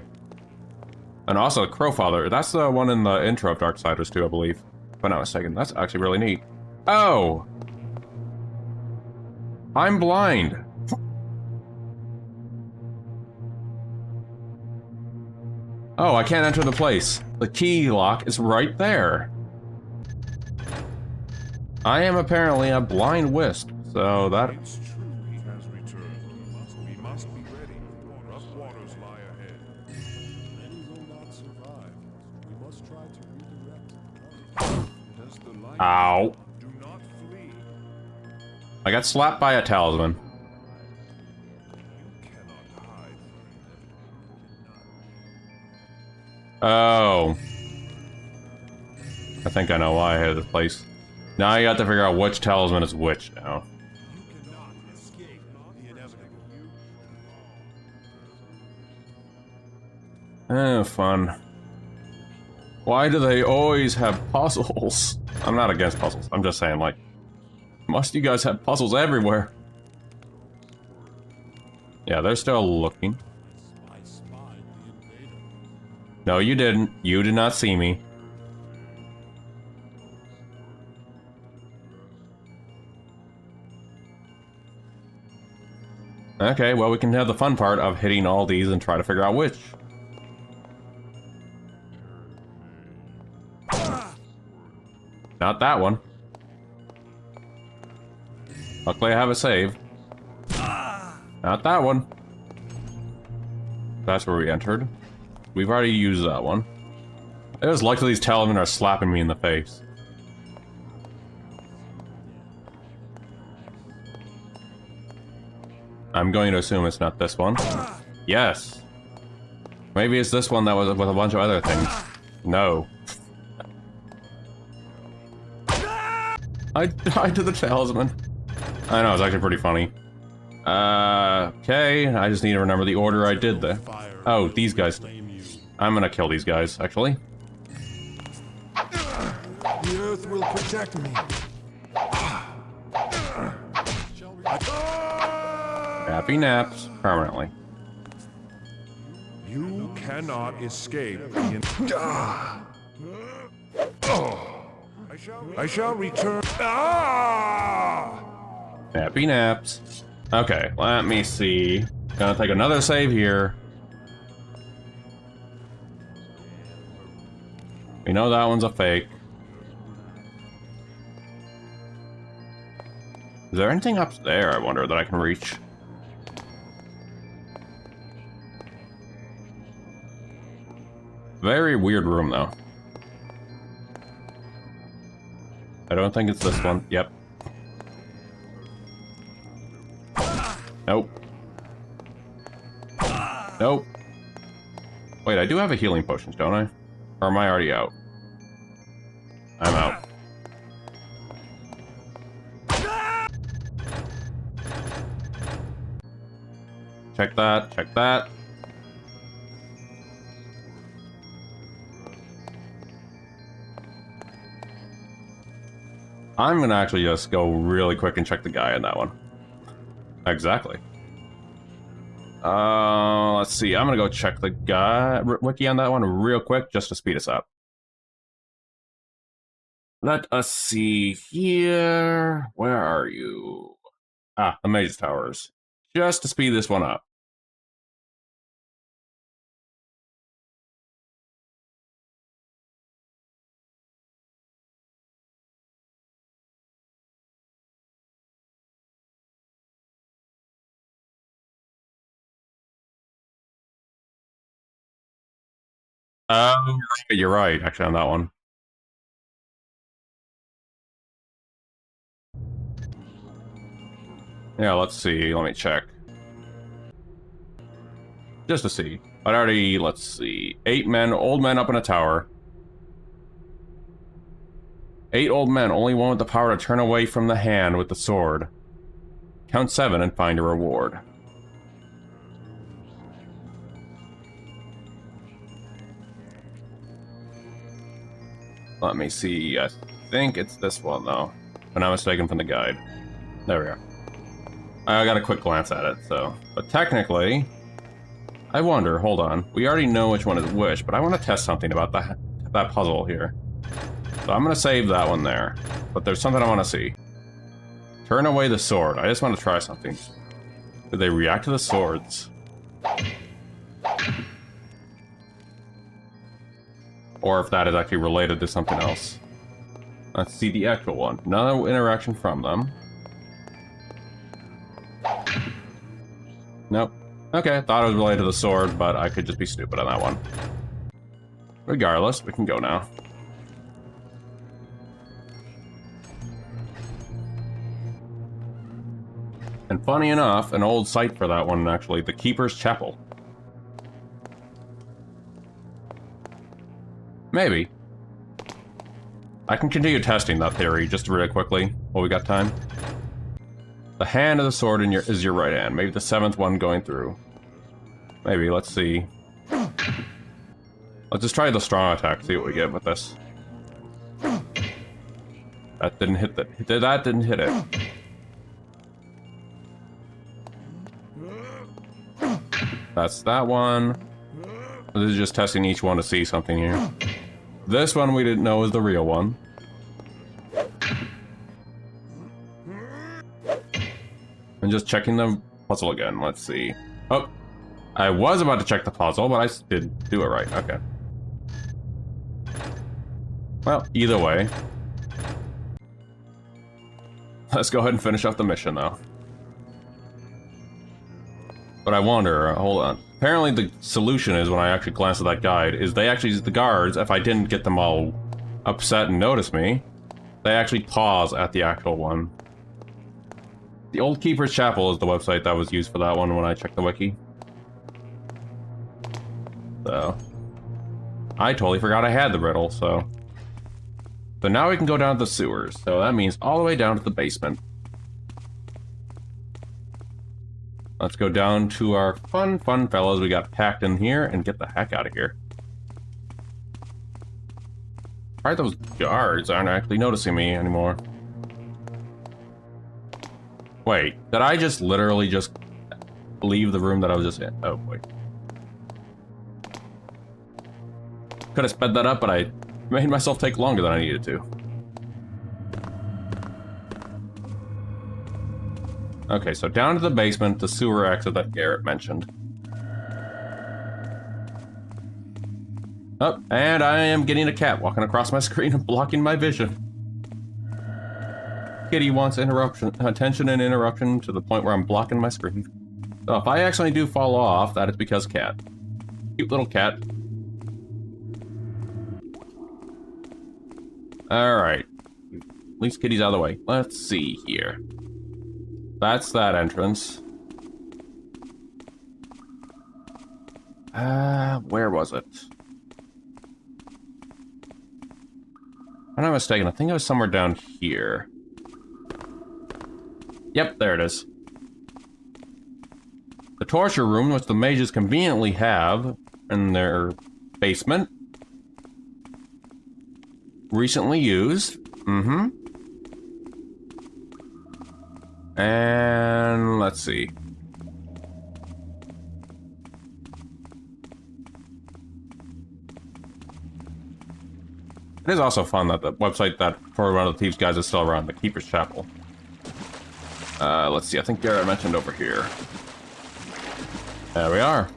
And also, Crowfather. That's the one in the intro of Darksiders too, I believe. If I'm not mistaken. That's actually really neat. Oh! I'm blind! Oh, I can't enter the place. The key lock is right there. I am apparently a blind wisp, so that... It's true he has returned. We must be ready. Rough waters lie ahead. Many will not survive. We must try to redirect. Does the light... Ow. Do not flee. I got slapped by a talisman. You cannot hide. Oh. I think I know why I hit this place. Now you got to figure out which talisman is which now. You cannot escape the inevitable. Oh, fun. Why do they always have puzzles? I'm not against puzzles. I'm just saying, like, must you guys have puzzles everywhere? Yeah, they're still looking. I spied the invader. No, you didn't. You did not see me. Okay, well, we can have the fun part of hitting all these and try to figure out which. Not that one. Luckily, I have a save. Not that one. That's where we entered. We've already used that one. It was luckily these talisman are slapping me in the face. I'm going to assume it's not this one. Yes. Maybe it's this one that was with a bunch of other things. No. I died to the talisman. I know, it's actually pretty funny. Okay, I just need to remember the order I did there. Oh, these guys. I'm gonna kill these guys, actually. The earth will protect me. Happy naps, permanently. You cannot escape the I shall return. Happy naps. Okay, let me see. Gonna take another save here. We know that one's a fake. Is there anything up there, I wonder, that I can reach? Very weird room, though. I don't think it's this one. Yep. Nope. Nope. Wait, I do have a healing potions, don't I? Or am I already out? I'm out. check that, check that. I'm gonna actually just go really quick and check the guy in that one. Exactly. Let's see. I'm gonna go check the guy wiki on that one real quick just to speed us up. Let us see here. Where are you? Ah, the Mage's Towers. Just to speed this one up. You're right, actually, on that one. Yeah, let's see. Let me check. Just to see. I'd already, let's see. 8 men, old men up in a tower. 8 old men, only one with the power to turn away from the hand with the sword. Count 7 and find a reward. Let me see. I think it's this one, though. If I'm not mistaken from the guide. There we are. I got a quick glance at it, so... But technically... I wonder, hold on. We already know which one is which, but I want to test something about that puzzle here. So I'm going to save that one there. But there's something I want to see. Turn away the sword. I just want to try something. Do they react to the swords? Or if that is actually related to something else. Let's see the actual one. No interaction from them. Nope. Okay, thought it was related to the sword, but I could just be stupid on that one. Regardless, we can go now. And funny enough, an old site for that one, actually, the Keeper's Chapel. Maybe. I can continue testing that theory just really quickly while we got time. The hand of the sword is your right hand. Maybe the 7th one going through. Maybe, let's see. Let's just try the strong attack, see what we get with this. That didn't hit that didn't hit it. That's that one. This is just testing each one to see something here. This one we didn't know was the real one. And just checking the puzzle again. Let's see. Oh, I was about to check the puzzle, but I did do it right. Okay. Well, either way. Let's go ahead and finish off the mission, though. But I wonder, hold on. Apparently the solution is, when I actually glance at that guide, is the guards, if I didn't get them all upset and notice me, they actually pause at the actual one. The Old Keeper's Chapel is the website that was used for that one when I checked the wiki. So... I totally forgot I had the riddle, so... So now we can go down to the sewers, so that means all the way down to the basement. Let's go down to our fun fellows we got packed in here and get the heck out of here. Alright, those guards aren't actually noticing me anymore. Wait, did I just literally just leave the room that I was just in? Oh, wait. Could have sped that up, but I made myself take longer than I needed to. Okay, so down to the basement, the sewer exit that Garrett mentioned. Oh, and I am getting a cat walking across my screen and blocking my vision. Kitty wants attention and interruption to the point where I'm blocking my screen. So if I accidentally do fall off, that is because cat. Cute little cat. Alright. At least Kitty's out of the way. Let's see here. That's that entrance. Where was it? If I'm not mistaken, I think it was somewhere down here. Yep, there it is. The torture room, which the mages conveniently have in their basement. Recently used. And let's see. It is also fun that the website that for one of the Thieves Guys is still around, the Keeper's Chapel. Let's see, I think Garrett mentioned over here. There we are.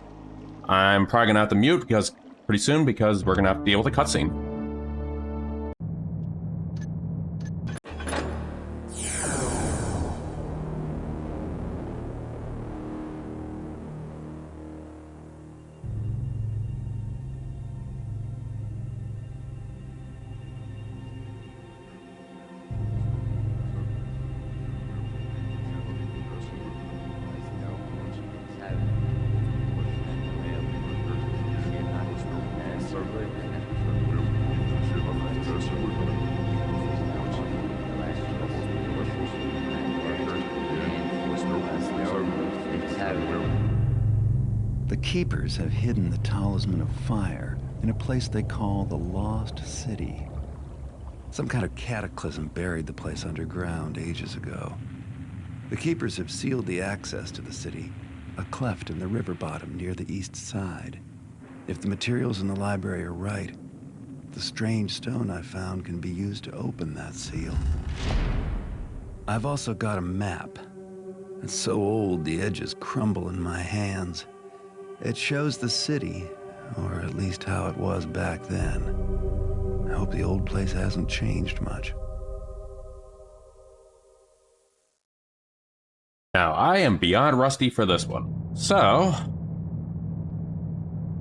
I'm probably gonna have to mute because pretty soon because we're gonna have to deal with a cutscene. The Keepers have hidden the Talisman of Fire in a place they call the Lost City. Some kind of cataclysm buried the place underground ages ago. The Keepers have sealed the access to the city, a cleft in the river bottom near the east side. If the materials in the library are right, the strange stone I found can be used to open that seal. I've also got a map. It's so old the edges crumble in my hands. It shows the city, or at least how it was back then. I hope the old place hasn't changed much. Now, I am beyond rusty for this one. So,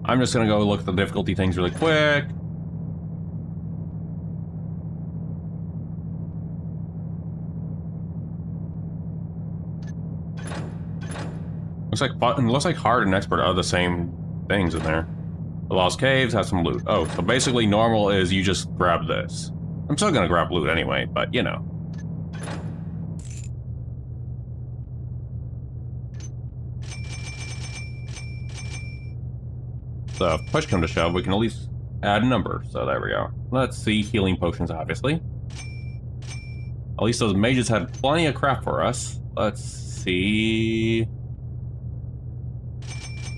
I'm just gonna go look at the difficulty things really quick. Looks like hard and expert are the same things in there. The Lost Caves have some loot. Oh, so basically normal is you just grab this. I'm still gonna grab loot anyway, but you know. So if push come to shove, we can at least add a number. So there we go. Let's see, healing potions, obviously. At least those mages had plenty of crap for us. Let's see.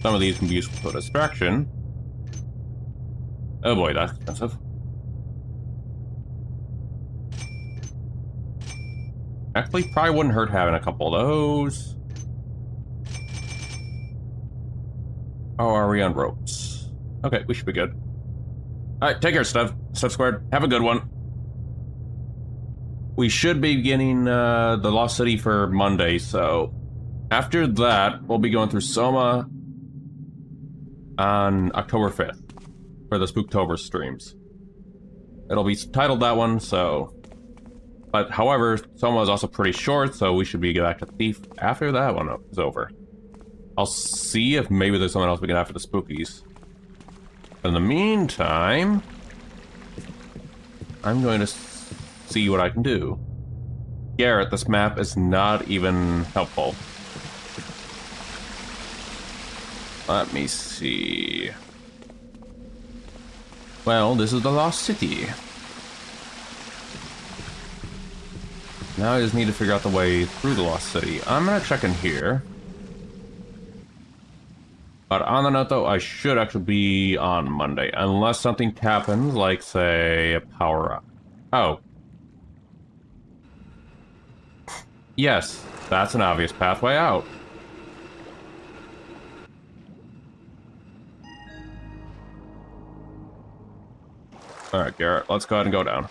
Some of these can be useful for distraction. Oh boy, that's expensive. Actually, probably wouldn't hurt having a couple of those. Oh, are we on ropes? Okay, we should be good. Alright, take care, Steph. Steph Squared. Have a good one. We should be beginning the Lost City for Monday, so after that, we'll be going through Soma on October 5th for the Spooktober streams. It'll be titled that one, so... But however, Soma is also pretty short, so we should be back to Thief after that one is over. I'll see if maybe there's something else we can have for the spookies. In the meantime, I'm going to see what I can do. Garrett, this map is not even helpful. Let me see. Well, this is the Lost City. Now I just need to figure out the way through the Lost City. I'm gonna check in here. But on the note though, I should actually be on Monday. Unless something happens, like say, a power-up. Oh. Yes, that's an obvious pathway out. Alright, Garrett, let's go ahead and go down.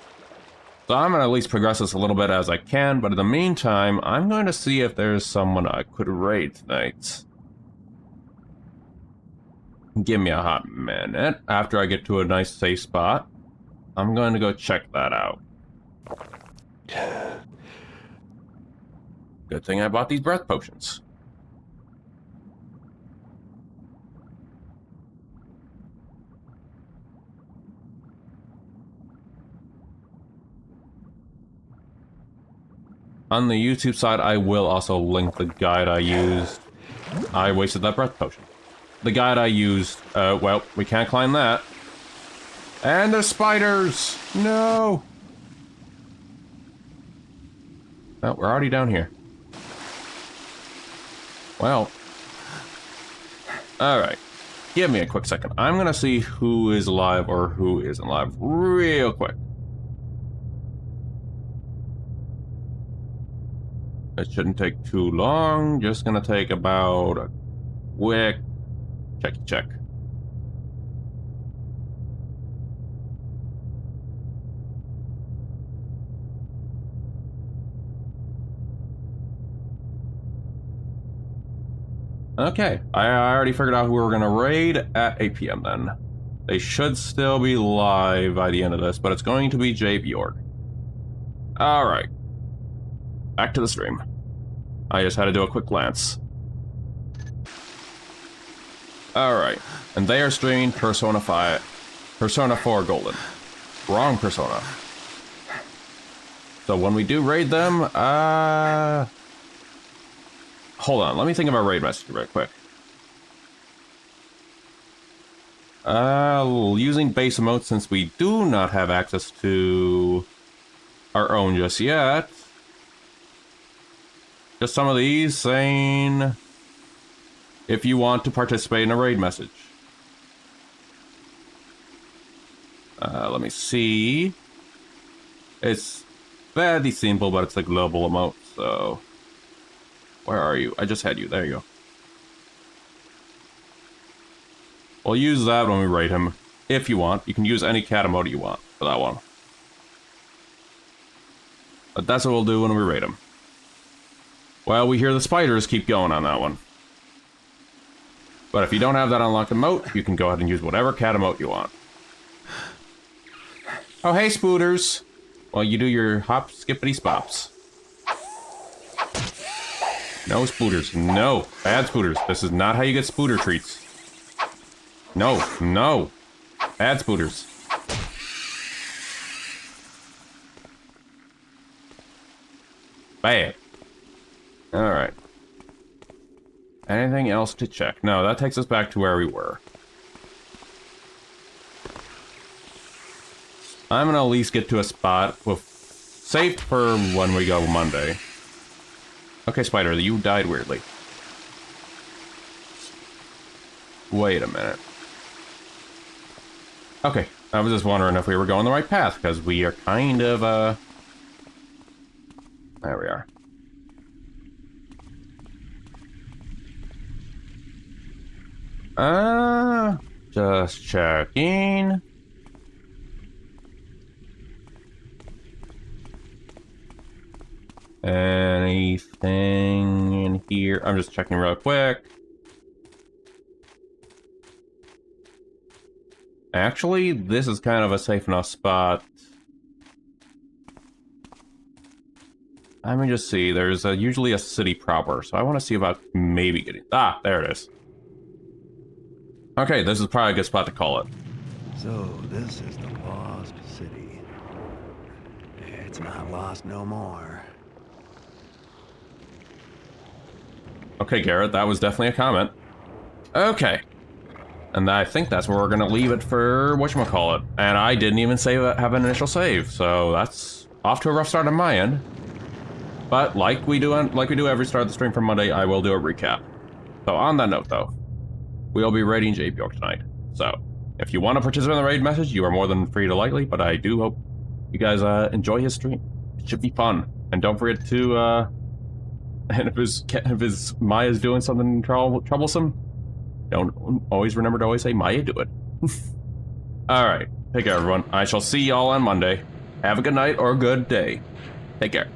So I'm going to at least progress this a little bit as I can, but in the meantime, I'm going to see if there's someone I could raid tonight. Give me a hot minute. After I get to a nice safe spot, I'm going to go check that out. Good thing I bought these breath potions. On the YouTube side, I will also link the guide I used I wasted that breath potion. The guide I used, well, we can't climb that. And the spiders! No! Oh, we're already down here. Well. Alright. Give me a quick second. I'm gonna see who is alive or who isn't alive real quick. It shouldn't take too long. Just gonna take about a quick check. Okay, I already figured out who we were gonna raid at 8 p.m. then. They should still be live by the end of this, but it's going to be J. Bjork. Alright. Back to the stream. I just had to do a quick glance. Alright, and they are streaming Persona 4 Golden. Wrong Persona. So when we do raid them, hold on, let me think of our raid message real quick. Using base emotes since we do not have access to our own just yet. Just some of these saying if you want to participate in a raid message. Let me see. It's fairly simple, but it's a global emote, so... Where are you? I just had you. There you go. We'll use that when we raid him. If you want. You can use any cat emote you want for that one. But that's what we'll do when we raid him. Well, we hear the spiders keep going on that one. But if you don't have that unlocked emote, you can go ahead and use whatever cat emote you want. Oh, hey, Spooters! Well, you do your hop, skippity, spops. No spooters. No. Bad spooters. This is not how you get spooter treats. No. No. Bad spooters. Bad. Alright. Anything else to check? No, that takes us back to where we were. I'm gonna at least get to a spot with safe for when we go Monday. Okay, Spider, you died weirdly. Wait a minute. Okay, I was just wondering if we were going the right path, because we are kind of, There we are. Just checking. Anything in here? I'm just checking real quick. Actually, this is kind of a safe enough spot. Let me just see. There's usually a city proper, so I want to see about maybe getting... Ah, there it is. Okay, this is probably a good spot to call it. So, this is the lost city. It's not lost no more. Okay, Garrett, that was definitely a comment. Okay. And I think that's where we're gonna leave it for whatchamacallit. And I didn't even have an initial save, so that's off to a rough start on my end. But like we do every start of the stream from Monday, I will do a recap. So on that note, though, we'll be raiding J. Bjork tonight. So if you want to participate in the raid message, you are more than free to lightly. But I do hope you guys enjoy his stream. It should be fun. And don't forget to and if his Maya's doing something troublesome, don't always remember to always say Maya do it. Alright, take care everyone. I shall see y'all on Monday. Have a good night or a good day. Take care.